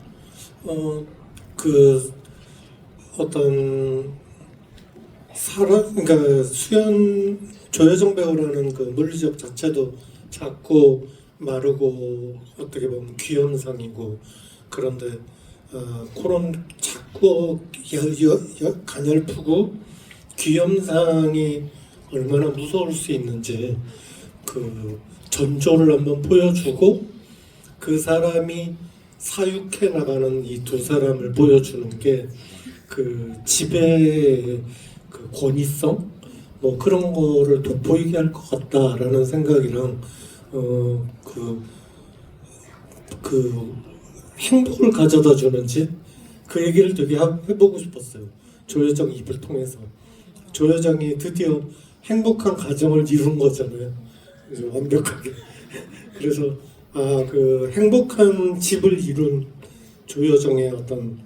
그 어떤 그러니까 수연 조여정 배우라는 그 물리적 자체도 작고 마르고 어떻게 보면 귀염상이고 그런데 그런 작고 가냘프고 귀염상이 얼마나 무서울 수 있는지 그 전조를 한번 보여주고 그 사람이 사육해 나가는 이 두 사람을 보여주는 게 그 지배의 그 권위성 뭐 그런 거를 돋보이게 할 것 같다라는 생각이랑 그 행복을 가져다 주는지 그 얘기를 되게 해보고 싶었어요. 조여정 입을 통해서 조여정이 드디어 행복한 가정을 이룬 거잖아요. 완벽하게. 그래서 그 행복한 집을 이룬 조여정의 어떤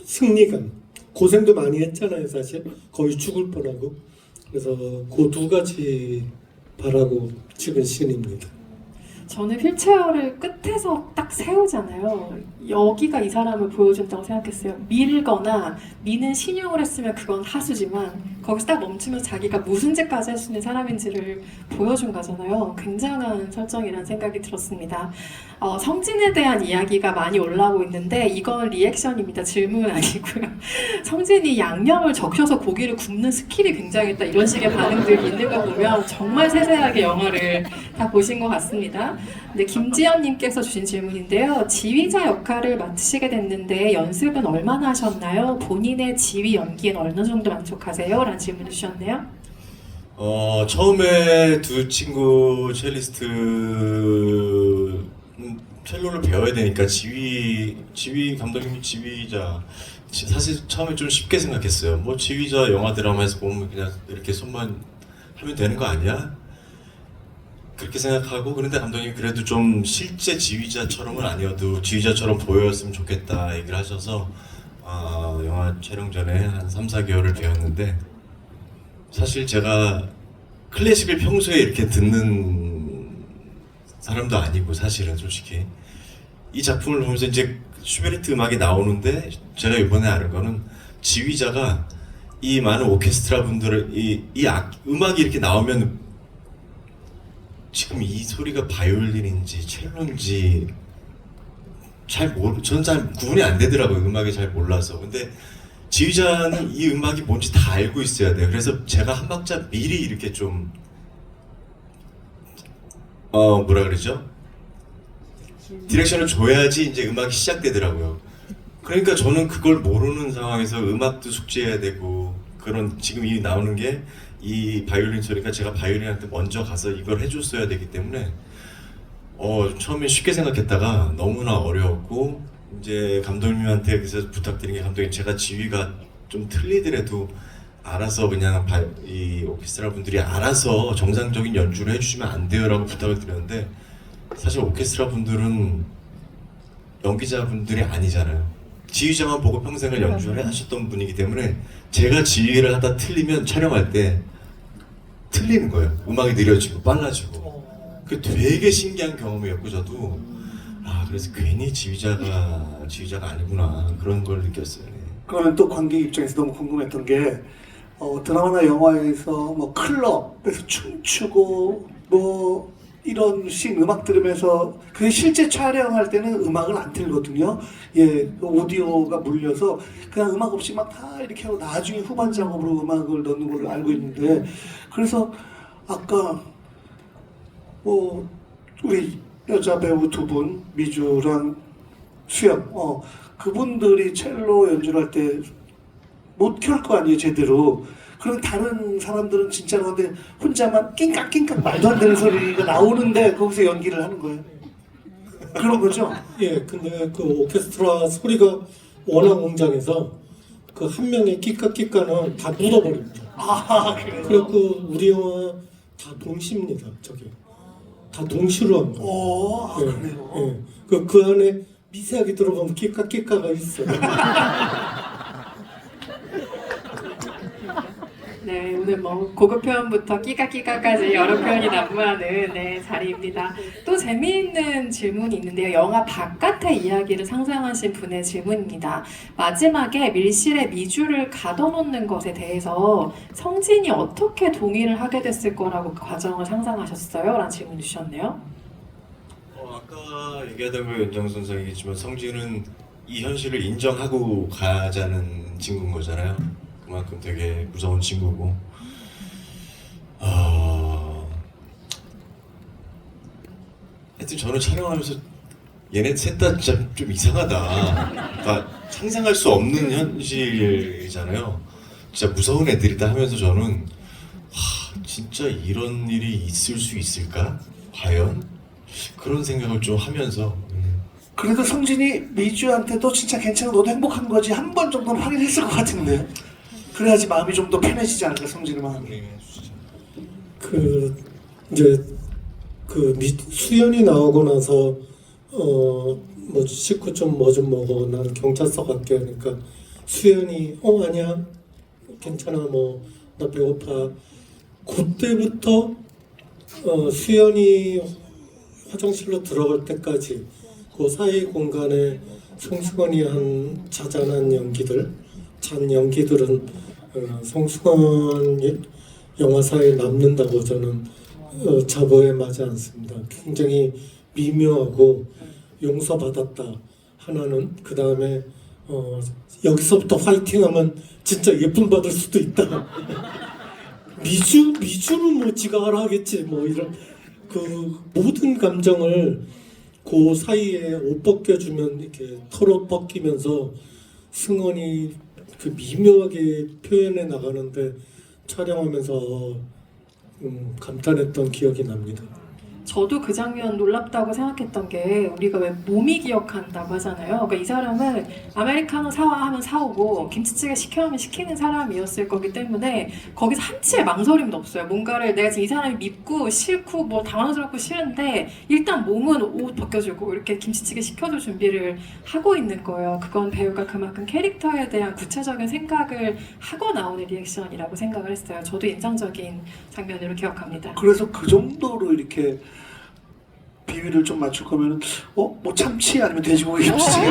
승리감, 고생도 많이 했잖아요. 사실 거의 죽을 뻔하고. 그래서 그 두 가지 바라고 찍은 씬입니다. 저는 휠체어를 끝에서 딱 세우잖아요. 여기가 이 사람을 보여준다고 생각했어요. 밀거나 미는 신용을 했으면 그건 하수지만 거기서 딱 멈추면서 자기가 무슨 죄까지 할 수 있는 사람인지를 보여준 거잖아요. 굉장한 설정이라는 생각이 들었습니다. 성진에 대한 이야기가 많이 올라오고 있는데 이건 리액션입니다. 질문 아니고요. 성진이 양념을 적셔서 고기를 굽는 스킬이 굉장했다 이런 식의 반응들이 있는 거 보면 정말 세세하게 영화를 다 보신 것 같습니다. 근데 김지연님께서 주신 질문인데요. 지휘자 역할을 맡으시게 됐는데 연습은 얼마나 하셨나요? 본인의 지휘 연기엔 어느 정도 만족하세요? 라는 질문을 주셨네요. 처음에 두 친구 첼로를 배워야 되니까 지휘 감독님이 지휘자 사실 처음에 좀 쉽게 생각했어요. 뭐 지휘자 영화 드라마에서 보면 그냥 이렇게 손만 하면 되는 거 아니야? 그렇게 생각하고 그런데 감독님이 그래도 좀 실제 지휘자처럼은 아니어도 지휘자처럼 보였으면 좋겠다 얘기를 하셔서 영화 촬영 전에 한 3, 4개월을 배웠는데 사실 제가 클래식을 평소에 이렇게 듣는 사람도 아니고 사실은 솔직히 이 작품을 보면서 이제 슈베르트 음악이 나오는데 제가 이번에 아는 거는 지휘자가 이 많은 오케스트라 분들을 음악이 이렇게 나오면 지금 이 소리가 바이올린인지 첼로인지 저는 잘 구분이 안 되더라고요. 음악이 잘 몰라서. 근데 지휘자는 이 음악이 뭔지 다 알고 있어야 돼요. 그래서 제가 한 박자 미리 이렇게 좀 뭐라 그러죠? 디렉션을 줘야지 이제 음악이 시작되더라고요. 그러니까 저는 그걸 모르는 상황에서 음악도 숙지해야 되고 그런 지금 이 나오는 게 이 바이올린 소리가 제가 바이올린한테 먼저 가서 이걸 해줬어야 되기 때문에 처음에 쉽게 생각했다가 너무나 어려웠고 이제 감독님한테 그래서 부탁드린 게 감독님 제가 지휘가 좀 틀리더라도 알아서 그냥 이 오케스트라 분들이 알아서 정상적인 연주를 해주시면 안 돼요라고 부탁을 드렸는데 사실 오케스트라 분들은 연기자분들이 아니잖아요. 지휘자만 보고 평생을 연주를 하셨던 분이기 때문에 제가 지휘를 하다 틀리면 촬영할 때 틀리는 거예요. 음악이 느려지고 빨라지고. 그게 되게 신기한 경험이었고 저도 그래서 괜히 지휘자가 아니구나 그런 걸 느꼈어요. 네. 그거는 또 관객 입장에서 너무 궁금했던 게 드라마나 영화에서 뭐 클럽에서 춤추고 뭐 이런 씬 음악 들으면서 그 실제 촬영할 때는 음악을 안 틀거든요. 예, 오디오가 물려서 그냥 음악 없이 막 다 이렇게 하고 나중에 후반 작업으로 음악을 넣는 걸로 알고 있는데 그래서 아까 뭐 우리 여자 배우 두 분 미주랑 수영 그분들이 첼로 연주를 할 때 못 켤 거 아니에요 제대로. 그럼 다른 사람들은 진짜로 근데 혼자만 낑깍낑깍 말도 안 되는 소리가 나오는데 거기서 연기를 하는 거예요. 그런 거죠? 예, 근데 그 오케스트라 소리가 워낙 웅장해서 그 한 명의 끼까끼까는 다 묻어버립니다. 그래요? 그래갖고 우리 영화 다 동시입니다. 저게 다 동시로 한 거예요. 그래요? 예. 그 안에 미세하게 들어가면 끼까끼까가 있어요. 네, 오늘 뭐 고급 표현부터 끼까끼까까지 여러 표현이 난무하는 자리입니다. 또 재미있는 질문이 있는데요. 영화 바깥의 이야기를 상상하신 분의 질문입니다. 마지막에 밀실에 미주를 가둬놓는 것에 대해서 성진이 어떻게 동의를 하게 됐을 거라고 그 과정을 상상하셨어요? 라는 질문 주셨네요. 아까 얘기하던 거 연장선상 얘기했지만 성진은 이 현실을 인정하고 가자는 친구인 거잖아요. 그만큼 되게 무서운 친구고 하여튼 저는 촬영하면서 얘네 셋 다 진짜 좀 이상하다. 그러니까 상상할 수 없는 현실이잖아요. 진짜 무서운 애들이다 하면서 저는 진짜 이런 일이 있을 수 있을까? 과연? 그런 생각을 좀 하면서 그래도 성진이 미주한테도 진짜 괜찮아 너도 행복한 거지 한 번 정도는 확인했을 것 같은데요. 그래야지 마음이 좀 더 편해지지 않을까 성진의 마음이. 그 이제 수연이 나오고 나서 뭐 식구 좀 뭐 좀 먹어 나는 경찰서 갈게 하니까 수연이 아니야 괜찮아 뭐 나 배고파. 그때부터 수연이 화장실로 들어갈 때까지 그 사이 공간에 송승헌이 한 자잘한 연기들 잔 연기들은 송승헌 영화사에 남는다고 저는 자부에 않습니다. 굉장히 미묘하고 용서받았다 하나는 그 다음에 여기서부터 화이팅하면 진짜 예쁨 받을 수도 있다. 미주는 뭐 지가 알아 하겠지 뭐 이런 그 모든 감정을 그 사이에 옷 벗겨주면 이렇게 털옷 벗기면서 승헌이 그 미묘하게 표현해 나가는데 촬영하면서 감탄했던 기억이 납니다. 저도 그 장면 놀랍다고 생각했던 게 우리가 왜 몸이 기억한다고 하잖아요. 그러니까 이 사람은 아메리카노 사와 하면 사오고 김치찌개 시켜하면 시키는 사람이었을 거기 때문에 거기서 한치의 망설임도 없어요. 뭔가를 내가 지금 이 사람이 밉고 싫고 뭐 당황스럽고 싫은데 일단 몸은 옷 벗겨주고 이렇게 김치찌개 시켜줄 준비를 하고 있는 거예요. 그건 배우가 그만큼 캐릭터에 대한 구체적인 생각을 하고 나오는 리액션이라고 생각을 했어요. 저도 인상적인 장면으로 기억합니다. 그래서 그 정도로 이렇게 비위를 좀 맞출 거면은 뭐 참치 아니면 돼지고기 김치찌개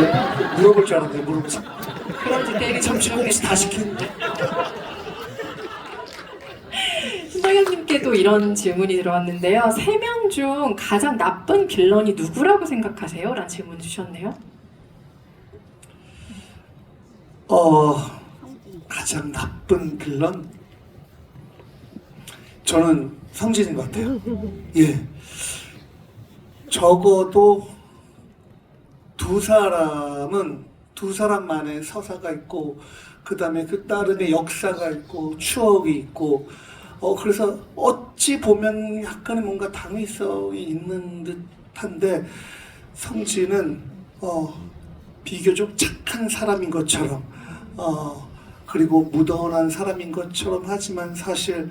물어볼 줄 알았는데 물어보지. 그런 디테일이 참치 꽁치 다 시키는데. 신동엽님께도 이런 질문이 들어왔는데요. 3명 중 가장 나쁜 빌런이 누구라고 생각하세요? 라는 질문 주셨네요. 가장 나쁜 빌런? 저는 성진인 것 같아요. 예. 적어도 두 사람만의 서사가 있고 그 다음에 그 따름의 역사가 있고 추억이 있고 그래서 어찌 보면 약간의 뭔가 당위성이 있는 듯한데 성진은 비교적 착한 사람인 것처럼 그리고 무던한 사람인 것처럼 하지만 사실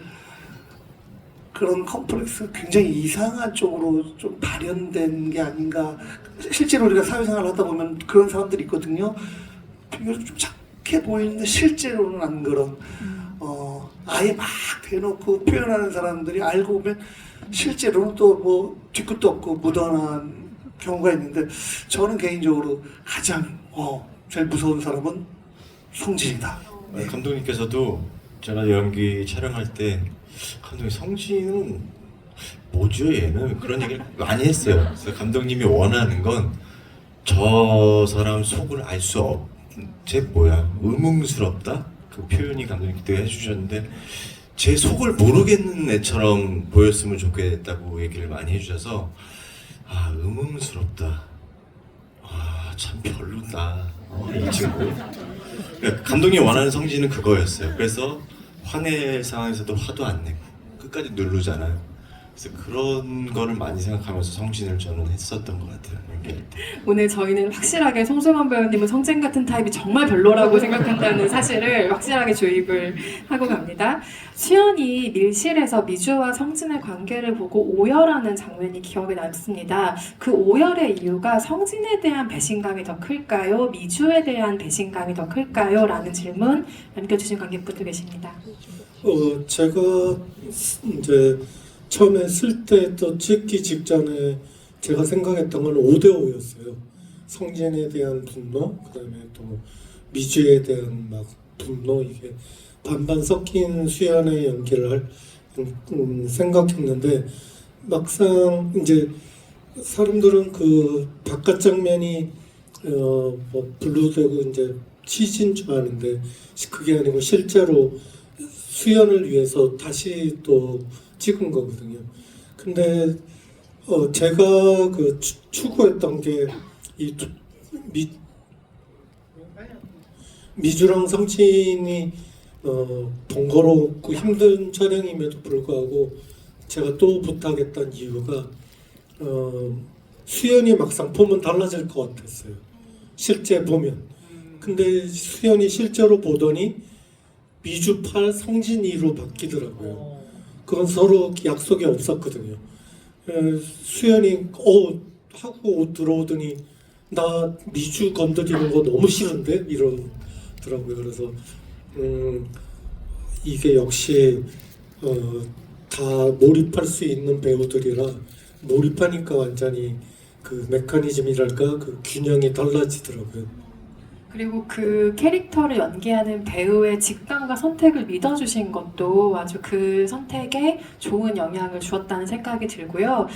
그런 컴플렉스 굉장히 이상한 쪽으로 좀 발현된 게 아닌가. 실제로 우리가 사회생활 하다 보면 그런 사람들이 있거든요. 비교적 좀 착해 보이는데 실제로는 안 그런. 아예 막 대놓고 표현하는 사람들이 알고 보면 실제로는 또 뭐 뒤끝도 없고 무던한 경우가 있는데, 저는 개인적으로 가장 제일 무서운 사람은 성진이다. 네. 감독님께서도 제가 연기 촬영할 때 감독님 성진은 뭐죠 얘는 그런 얘기를 많이 했어요. 그래서 감독님이 원하는 건 저 사람 속을 알 수 쟤 뭐야 의문스럽다 그 표현이 감독님 그때 해주셨는데 제 속을 모르겠는 애처럼 보였으면 좋겠다고 얘기를 많이 해주셔서 아 의문스럽다 참 별로다 이 친구. 그러니까 감독님 원하는 성진은 그거였어요. 그래서 화낼 상황에서도 화도 안 내고 끝까지 누르잖아요. 그래서 그런 거를 많이 생각하면서 성진을 저는 했었던 것 같아요. 연기할 때. 오늘 저희는 확실하게 송승헌 배우님은 성진 같은 타입이 정말 별로라고 생각한다는 사실을 확실하게 주입을 하고 갑니다. 수연이 밀실에서 미주와 성진의 관계를 보고 오열하는 장면이 기억에 남습니다. 그 오열의 이유가 성진에 대한 배신감이 더 클까요? 미주에 대한 배신감이 더 클까요? 라는 질문 남겨주신 관객분들 계십니다. 제가 이제 처음에 쓸 때 또 찍기 직전에 제가 생각했던 건 5대5였어요. 성진에 대한 분노, 그다음에 또 미주에 대한 막 분노, 이게 반반 섞인 수연의 연기를 할 생각했는데, 막상 이제 사람들은 그 바깥 장면이 뭐 블루되고 이제 CG인 줄 아는데 그게 아니고 실제로 수연을 위해서 다시 또 찍은 거거든요. 근데 제가 그 추구했던 게 이 미주랑 성진이 번거롭고 힘든 촬영임에도 불구하고 제가 또 부탁했던 이유가 수연이 막상 보면 달라질 것 같았어요. 실제 보면. 근데 수연이 실제로 보더니 미주 8, 성진 2로 바뀌더라고요. 그건 서로 약속이 없었거든요. 수연이 하고 옷 들어오더니 나 미주 건드리는 거 너무 싫은데 이러더라고요. 그래서 이게 역시 다 몰입할 수 있는 배우들이라 몰입하니까 완전히 그 메커니즘이랄까 그 균형이 달라지더라고요. 그리고 그 캐릭터를 연기하는 배우의 직감과 선택을 믿어주신 것도 아주 그 선택에 좋은 영향을 주었다는 생각이 들고요.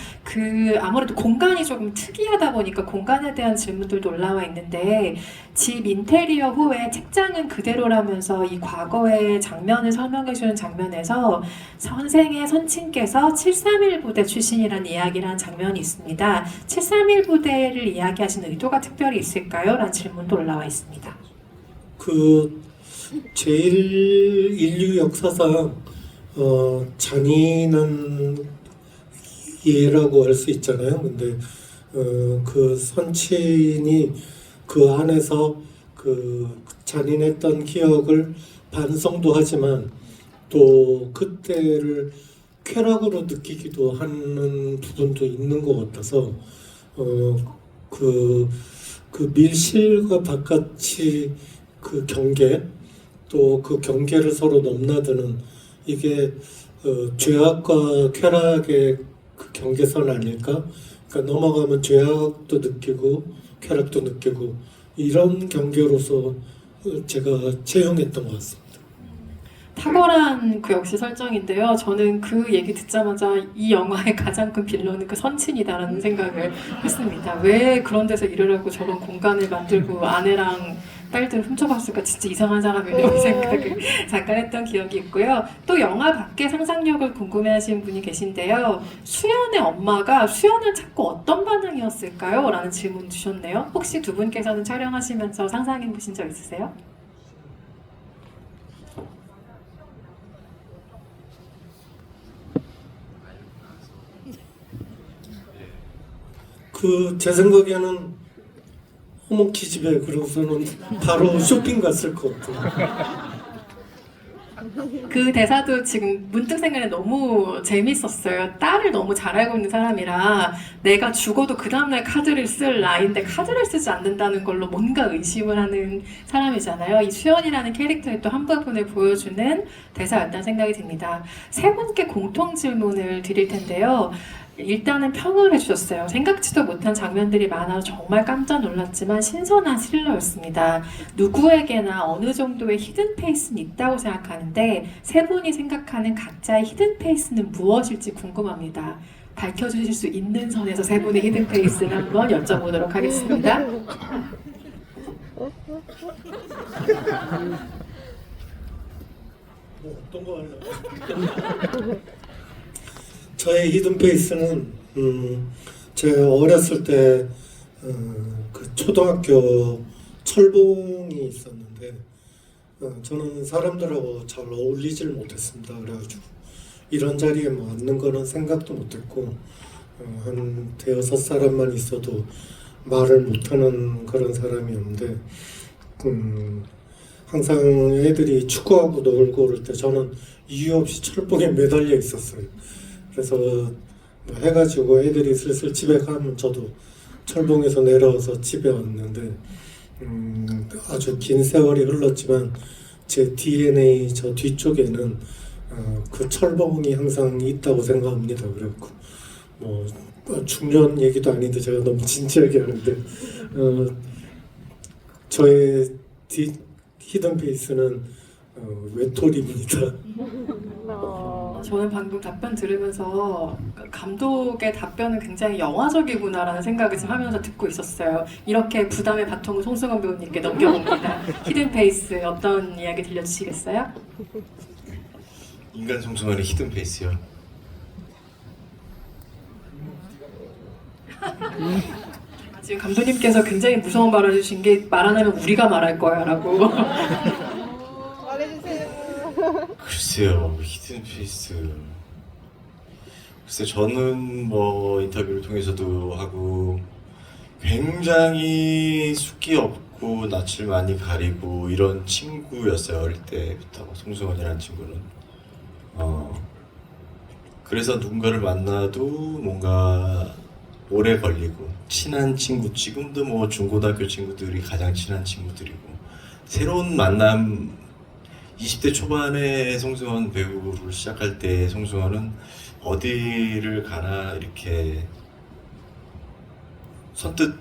아무래도 공간이 조금 특이하다 보니까 공간에 대한 질문들도 올라와 있는데, 집 인테리어 후에 책장은 그대로라면서 이 과거의 장면을 설명해주는 장면에서 선생의 선친께서 731 부대 출신이라는 이야기를 한 장면이 있습니다. 731 부대를 이야기하신 의도가 특별히 있을까요? 라는 질문도 올라와 있습니다. 그 제일 인류 역사상 잔인한 예라고 할 수 있잖아요. 근데 그 선친이 그 안에서 그 잔인했던 기억을 반성도 하지만 또 그때를 쾌락으로 느끼기도 하는 부분도 있는 것 같아서 그 밀실과 바깥이 그 경계, 또 그 경계를 서로 넘나드는 이게 죄악과 쾌락의 그 경계선 아닐까? 그러니까 넘어가면 죄악도 느끼고 쾌락도 느끼고 이런 경계로서 제가 채용했던 것 같습니다. 탁월한 그 역시 설정인데요. 저는 그 얘기 듣자마자 이 영화의 가장 큰 빌런은 그 선친이다라는 생각을 했습니다. 왜 그런 데서 이러려고 저런 공간을 만들고 아내랑 딸들 훔쳐갔을까, 진짜 이상한 사람이라고 생각을 잠깐 했던 기억이 있고요. 또 영화 밖의 상상력을 궁금해하시는 분이 계신데요. 수연의 엄마가 수연을 찾고 어떤 반응이었을까요? 라는 질문 주셨네요. 혹시 두 분께서는 촬영하시면서 상상해 보신 적 있으세요? 제 생각에는 어머 기집애 그러고서는 바로 쇼핑 갔을 것 같아요. 그 대사도 지금 문득 생각에 너무 재밌었어요. 딸을 너무 잘 알고 있는 사람이라 내가 죽어도 그 다음날 카드를 쓸 나이인데 카드를 쓰지 않는다는 걸로 뭔가 의심을 하는 사람이잖아요. 이 수연이라는 캐릭터의 또 한 부분을 보여주는 대사였다는 생각이 듭니다. 세 분께 공통 질문을 드릴 텐데요. 일단은 평을 해주셨어요. 생각지도 못한 장면들이 많아서 정말 깜짝 놀랐지만 신선한 스릴러였습니다. 누구에게나 어느 정도의 히든 페이스는 있다고 생각하는데 세 분이 생각하는 각자의 히든 페이스는 무엇일지 궁금합니다. 밝혀주실 수 있는 선에서 세 분의 히든 페이스를 한번 여쭤보도록 하겠습니다. 뭐 어떤 거 하려고? 저의 히든 페이스는 제가 어렸을 때 그 초등학교 철봉이 있었는데 저는 사람들하고 잘 어울리질 못했습니다. 그래가지고 이런 자리에 뭐 앉는 거는 생각도 못했고 한 대여섯 사람만 있어도 말을 못하는 그런 사람이었는데 항상 애들이 축구하고 놀고 그럴 때 저는 이유 없이 철봉에 매달려 있었어요. 그래서 뭐 해가지고 애들이 슬슬 집에 가면 저도 철봉에서 내려와서 집에 왔는데 아주 긴 세월이 흘렀지만 제 DNA 저 뒤쪽에는 그 철봉이 항상 있다고 생각합니다. 그래갖고 뭐 중요한 얘기도 아닌데 제가 너무 진지하게 하는데 저의 히든 페이스는 외톨이입니다. 저는 방금 답변 들으면서 감독의 답변은 굉장히 영화적이구나라는 생각을 지금 하면서 듣고 있었어요. 이렇게 부담의 바통을 송승헌 배우님께 넘겨봅니다. 히든 페이스 어떤 이야기 들려주시겠어요? 인간 송승헌의 히든 페이스요. 지금 감독님께서 굉장히 무서운 말을 해주신 게 말 안 하면 우리가 말할 거야 라고. 글쎄요, 히든 페이스. 글쎄, 저는 뭐 인터뷰를 통해서도 하고 굉장히 숫기 없고 낯을 많이 가리고 이런 친구였어요. 어릴 때부터 송승헌이라는 친구는. 그래서 누군가를 만나도 뭔가 오래 걸리고 친한 친구, 지금도 뭐 중고등학교 친구들이 가장 친한 친구들이고 새로운 만남 20대 초반에 송승헌 배우를 시작할 때 송승헌은 어디를 가나 이렇게 선뜻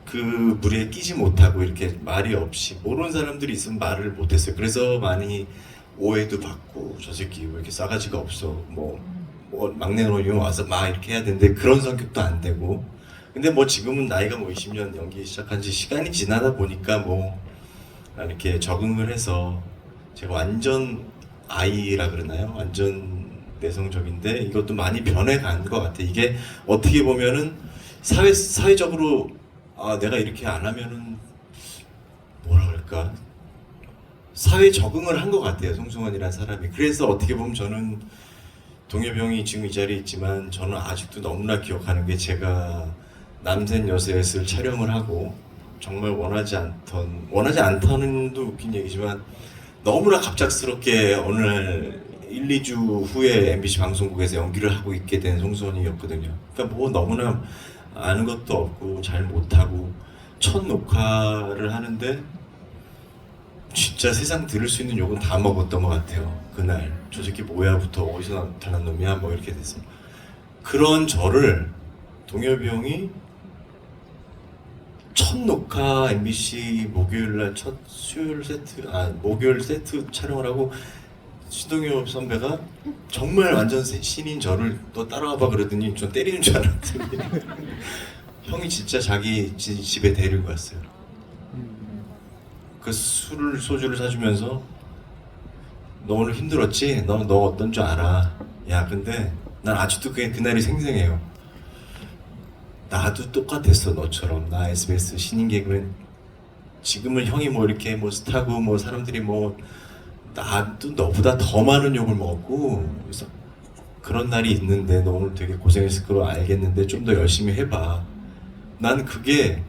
그 무리에 끼지 못하고 이렇게 말이 없이 모르는 사람들이 있으면 말을 못했어요. 그래서 많이 오해도 받고 저 새끼 왜 이렇게 싸가지가 없어 뭐 막내 노인이 와서 막 이렇게 해야 되는데 그런 성격도 안 되고 근데 뭐 지금은 나이가 뭐 20년 연기 시작한 지 시간이 지나다 보니까 뭐 이렇게 적응을 해서 제가 완전 아이라 그러나요? 완전 내성적인데 이것도 많이 변해간 것 같아요. 이게 어떻게 보면은 사회적으로 내가 이렇게 안 하면은 뭐라 그럴까? 사회 적응을 한 것 같아요. 송승헌이라는 사람이. 그래서 어떻게 보면 저는 동엽이 형이 지금 이 자리에 있지만 저는 아직도 너무나 기억하는 게 제가 남센 여셋을 촬영을 하고 정말 원하지 않다는도 웃긴 얘기지만 너무나 갑작스럽게 어느 날 1, 2주 후에 MBC 방송국에서 연기를 하고 있게 된 송승헌이었거든요. 그러니까 뭐 너무나 아는 것도 없고 잘 못하고 첫 녹화를 하는데 진짜 세상 들을 수 있는 욕은 다 먹었던 것 같아요. 그날 저 새끼 뭐야부터 어디서 나타난 놈이야 뭐 이렇게 돼서 그런 저를 동엽이 형이 첫 녹화 MBC 목요일날 첫 목요일 세트 촬영을 하고 신동엽 선배가 정말 완전 신인 저를 또 따라와봐 그러더니 좀 때리는 줄 알았더니 형이 진짜 자기 집에 데리고 갔어요. 그 소주를 사주면서 너 오늘 힘들었지? 너 어떤 줄 알아? 야 근데 난 아직도 그날이 생생해요. 나도 똑같았어 너처럼. 나 SBS 신인 개그맨 지금은 형이 뭐 이렇게 뭐 스타고 뭐 사람들이 뭐 나도 너보다 더 많은 욕을 먹었고 그래서 그런 날이 있는데 너 오늘 되게 고생했을 거로 알겠는데 좀 더 열심히 해봐. 난 그게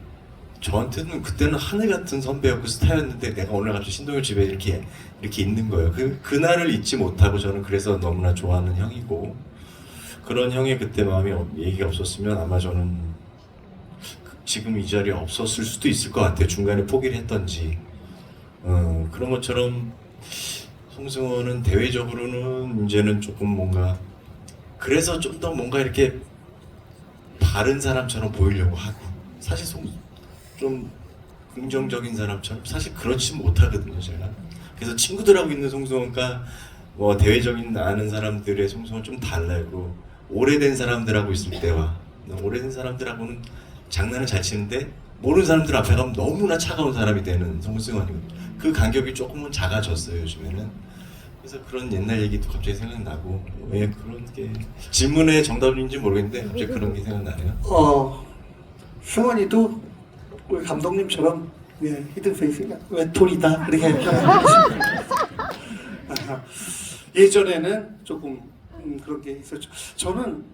저한테는 그때는 하늘 같은 선배였고 스타였는데 내가 오늘 갑자기 신동엽 집에 이렇게 있는 거예요. 그날을 잊지 못하고 저는 그래서 너무나 좋아하는 형이고, 그런 형의 그때 마음이 얘기가 없었으면 아마 저는 지금 이 자리에 없었을 수도 있을 것 같아요. 중간에 포기를 했던지. 그런 것처럼 송승헌은 대외적으로는 이제는 조금 뭔가, 그래서 좀 더 뭔가 이렇게 바른 사람처럼 보이려고 하고, 사실 좀 긍정적인 사람처럼 사실 그렇지 못하거든요, 제가. 그래서 친구들하고 있는 송승헌과 뭐 대외적인 아는 사람들의 송승헌 좀 달라요. 오래된 사람들하고 있을 때와, 오래된 사람들하고는 장난을 잘 치는데 모르는 사람들 앞에 가면 너무나 차가운 사람이 되는 송승헌이거든요. 그 간격이 조금은 작아졌어요, 요즘에는. 그래서 그런 옛날 얘기도 갑자기 생각나고, 왜 그런 게 질문의 정답인지 모르겠는데 갑자기 그런 게 생각나네요. 승원이도 우리 감독님처럼 히든페이스가 외톨이다 이렇게 예전에는 조금 그런 게 있었죠. 저는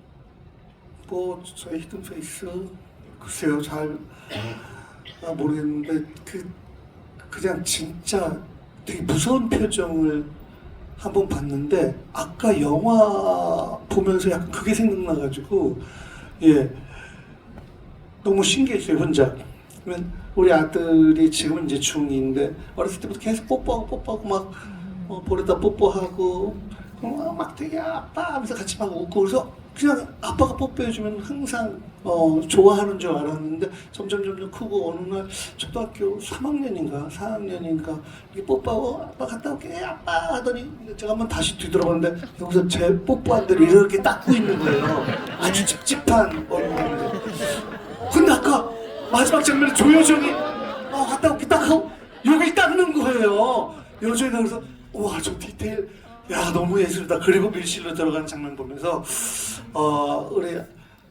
뭐 저의 히든페이스 글쎄요, 잘 모르겠는데 그냥 진짜 되게 무서운 표정을 한번 봤는데, 아까 영화 보면서 약간 그게 생각나가지고 너무 신기했어요, 혼자. 그러면 우리 아들이 지금은 이제 중2인데 어렸을 때부터 계속 뽀뽀하고 막 볼에다 뽀뽀하고 막 되게 아빠 하면서 같이 막 웃고, 그래서 그냥 아빠가 뽀뽀해주면 항상 좋아하는 줄 알았는데, 점점 크고 어느 날 초등학교 3학년인가 4학년인가 이렇게 뽀뽀하고 아빠 갔다 올게 아빠 하더니 제가 한번 다시 뒤돌아봤는데 여기서 제 뽀뽀한 데를 이렇게 닦고 있는 거예요. 아주 찝찝한 얼굴인데. 근데 아까 마지막 장면에 조여정이 갔다 올게 딱 하고 여기 닦는 거예요. 여정이가. 그래서 와, 저 디테일 야 너무 예술이다. 그리고 밀실로 들어가는 장면 보면서 우리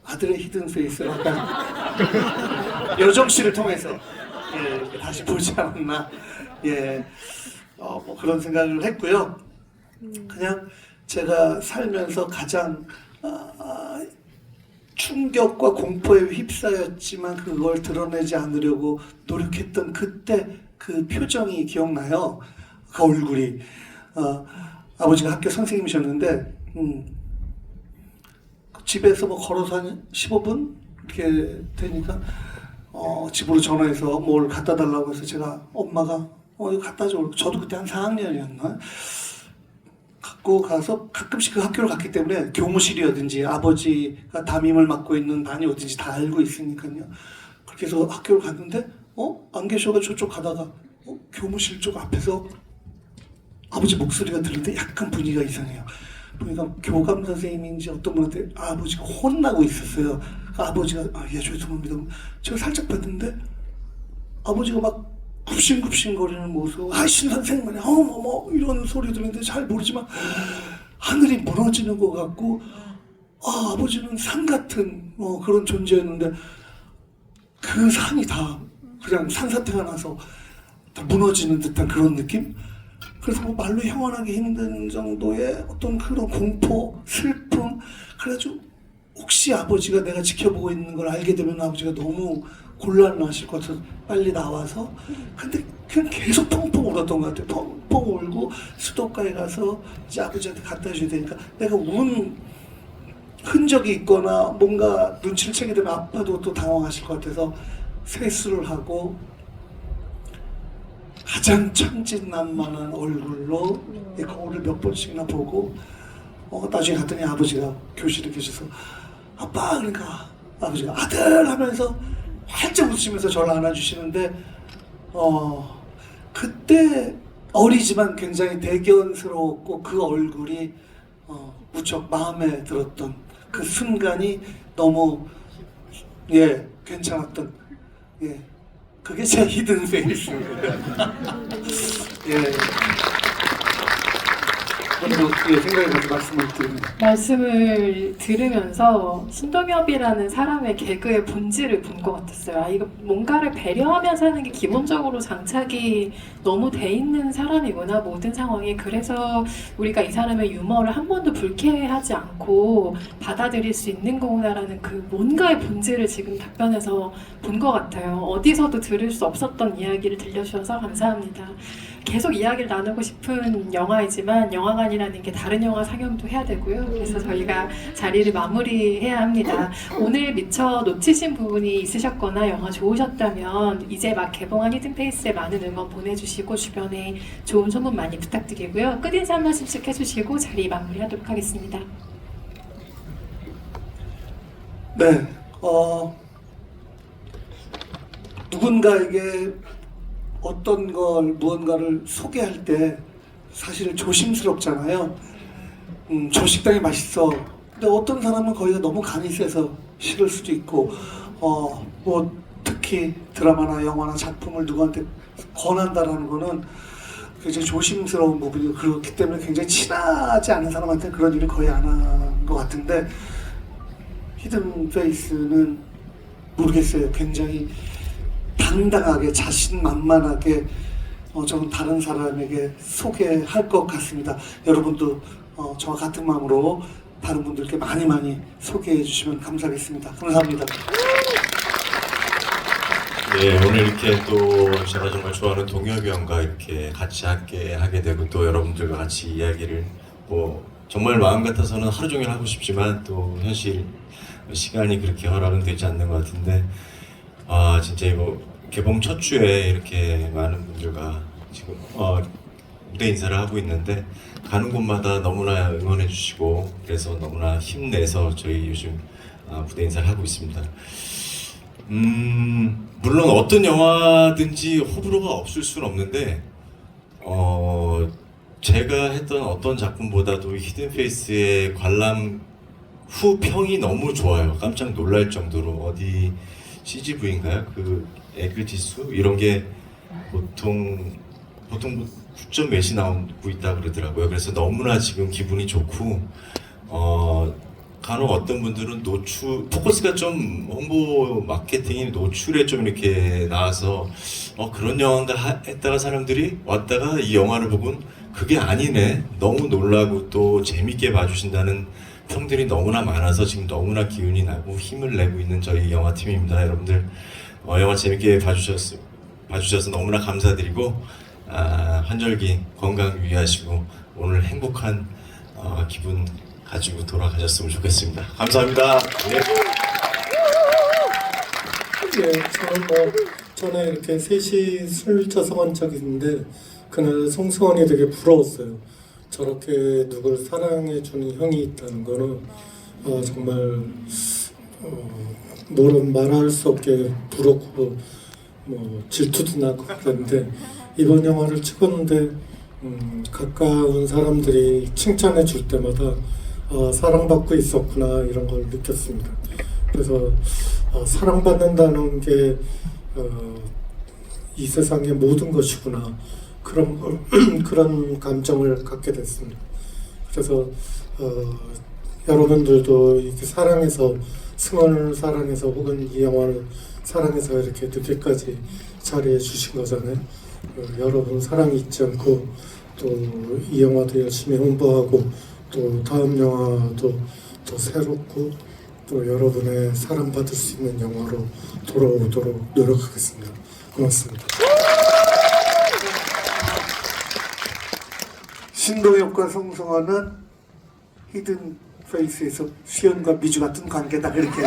아들의 히든 페이스를 약간 여정 씨를 통해서 다시 보지 않았나, 뭐 그런 생각을 했고요. 그냥 제가 살면서 가장 충격과 공포에 휩싸였지만 그걸 드러내지 않으려고 노력했던 그때 그 표정이 기억나요. 그 얼굴이. 아버지가 학교 선생님이셨는데 집에서 뭐 걸어서 한 15분 이렇게 되니까 집으로 전화해서 뭘 갖다 달라고 해서 제가 엄마가 이거 갖다 줘. 저도 그때 한 4학년이었나? 갖고 가서 가끔씩 그 학교를 갔기 때문에 교무실이었든지 아버지가 담임을 맡고 있는 반이 어딘지 다 알고 있으니까요. 그렇게 해서 학교를 갔는데 안 계셔가지고 저쪽 가다가 교무실 쪽 앞에서 아버지 목소리가 들리는데 약간 분위기가 이상해요. 그러니까 교감 선생님인지 어떤 분한테 아버지가 혼나고 있었어요. 아버지가 죄송합니다. 제가 살짝 봤는데 아버지가 막 굽신굽신거리는 모습, 신 선생님 뭐 이런 소리 들리는데 잘 모르지만 하늘이 무너지는 것 같고, 아버지는 산 같은 그런 존재였는데 그 산이 다 그냥 산사태가 나서 다 무너지는 듯한 그런 느낌? 그래서 뭐 말로 형언하기 힘든 정도의 어떤 그런 공포, 슬픔. 그래가지고 혹시 아버지가 내가 지켜보고 있는 걸 알게 되면 아버지가 너무 곤란하실 것 같아서 빨리 나와서, 근데 그냥 계속 펑펑 울었던 것 같아요. 펑펑 울고 수도가에 가서 이제 아버지한테 갖다 줘야 되니까 내가 운 흔적이 있거나 뭔가 눈치를 채게 되면 아빠도 또 당황하실 것 같아서 세수를 하고 가장 천진난만한 얼굴로 거울을 몇 번씩이나 보고 나중에 갔더니 아버지가 교실에 계셔서 아빠, 그러니까 아버지가 아들 하면서 활짝 웃으시면서 저를 안아주시는데 그때 어리지만 굉장히 대견스러웠고 그 얼굴이 무척 마음에 들었던 그 순간이 너무 괜찮았던 그게 제 히든 페이스입니다. 저는 어떻게 생각이 나서 말씀을 드립니다. 말씀을 들으면서 신동엽이라는 사람의 개그의 본질을 본 것 같았어요. 아, 이거 뭔가를 배려하면서 하는 게 기본적으로 장착이 너무 돼 있는 사람이구나, 모든 상황에. 그래서 우리가 이 사람의 유머를 한 번도 불쾌하지 않고 받아들일 수 있는 거구나라는 그 뭔가의 본질을 지금 답변에서 본 것 같아요. 어디서도 들을 수 없었던 이야기를 들려주셔서 감사합니다. 계속 이야기를 나누고 싶은 영화이지만 영화관이라는 게 다른 영화 상영도 해야 되고요. 그래서 저희가 자리를 마무리해야 합니다. 오늘 미처 놓치신 부분이 있으셨거나 영화 좋으셨다면 이제 막 개봉한 히든페이스에 많은 응원 보내주시고 주변에 좋은 소문 많이 부탁드리고요. 끝인사 한 말씀씩 해주시고 자리 마무리하도록 하겠습니다. 네, 누군가에게 어떤 걸 무언가를 소개할 때 사실 조심스럽잖아요. 저 식당이 맛있어. 근데 어떤 사람은 거기가 너무 간이 세서 싫을 수도 있고, 뭐 특히 드라마나 영화나 작품을 누구한테 권한다라는 거는 굉장히 조심스러운 부분이고, 그렇기 때문에 굉장히 친하지 않은 사람한테 그런 일을 거의 안 하는 것 같은데, 히든 페이스는 모르겠어요. 굉장히 당당하게 자신만만하게 저는 다른 사람에게 소개할 것 같습니다. 여러분도 저와 같은 마음으로 다른 분들께 많이 소개해 주시면 감사하겠습니다. 감사합니다. 네, 오늘 이렇게 또 제가 정말 좋아하는 동엽이 형과 이렇게 같이 함께 하게 되고 또 여러분들과 같이 이야기를 뭐 정말 마음 같아서는 하루 종일 하고 싶지만 또 현실 시간이 그렇게 허락은 되지 않는 것 같은데, 아 진짜 이거 개봉 첫 주에 이렇게 많은 분들과 지금 무대 인사를 하고 있는데 가는 곳마다 너무나 응원해 주시고 그래서 너무나 힘내서 저희 요즘 무대 인사를 하고 있습니다. 물론 어떤 영화든지 호불호가 없을 수는 없는데 제가 했던 어떤 작품보다도 히든페이스의 관람 후 평이 너무 좋아요. 깜짝 놀랄 정도로. 어디 CGV인가요? 그 에그 지수 이런 게 보통 9점 몇이 나오고 있다 그러더라고요. 그래서 너무나 지금 기분이 좋고 간혹 어떤 분들은 포커스가 좀 홍보 마케팅이 노출에 좀 이렇게 나와서 그런 영화인가 했다가 사람들이 왔다가 이 영화를 보곤 그게 아니네, 너무 놀라고 또 재밌게 봐주신다는 평들이 너무나 많아서 지금 너무나 기운이 나고 힘을 내고 있는 저희 영화팀입니다. 여러분들 영화 재밌게 봐주셔서 너무나 감사드리고 환절기 건강 유의하시고 오늘 행복한 기분 가지고 돌아가셨으면 좋겠습니다. 감사합니다. 네. 예, 저는 전에 이렇게 셋이 술 쳐서 간 적이 있는데 그날 송승헌이 되게 부러웠어요. 저렇게 누굴 사랑해주는 형이 있다는 거는 정말 뭐는 말할 수 없게 부럽고 질투도 나고 그랬는데 이번 영화를 찍었는데 가까운 사람들이 칭찬해 줄 때마다 사랑받고 있었구나 이런 걸 느꼈습니다. 그래서 사랑받는다는 게 이 세상의 모든 것이구나 그런 감정을 갖게 됐습니다. 그래서 여러분들도 이렇게 사랑해서 승헌을 사랑해서 혹은 이 영화를 사랑해서 이렇게 늦게까지 자리해 주신 거잖아요. 여러분 사랑이 잊지 않고 또 이 영화도 열심히 홍보하고 또 다음 영화도 더 새롭고 또 여러분의 사랑받을 수 있는 영화로 돌아오도록 노력하겠습니다. 고맙습니다. 신동엽과 송승헌은 히든 페이스에서 수연과 미주 같은 관계다, 이렇게.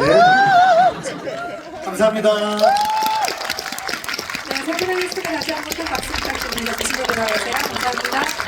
감사합니다. 네, 세계적인 스토리 다시 한번 큰 박수 부탁드립니다. 드시고 돌아오세요. 감사합니다.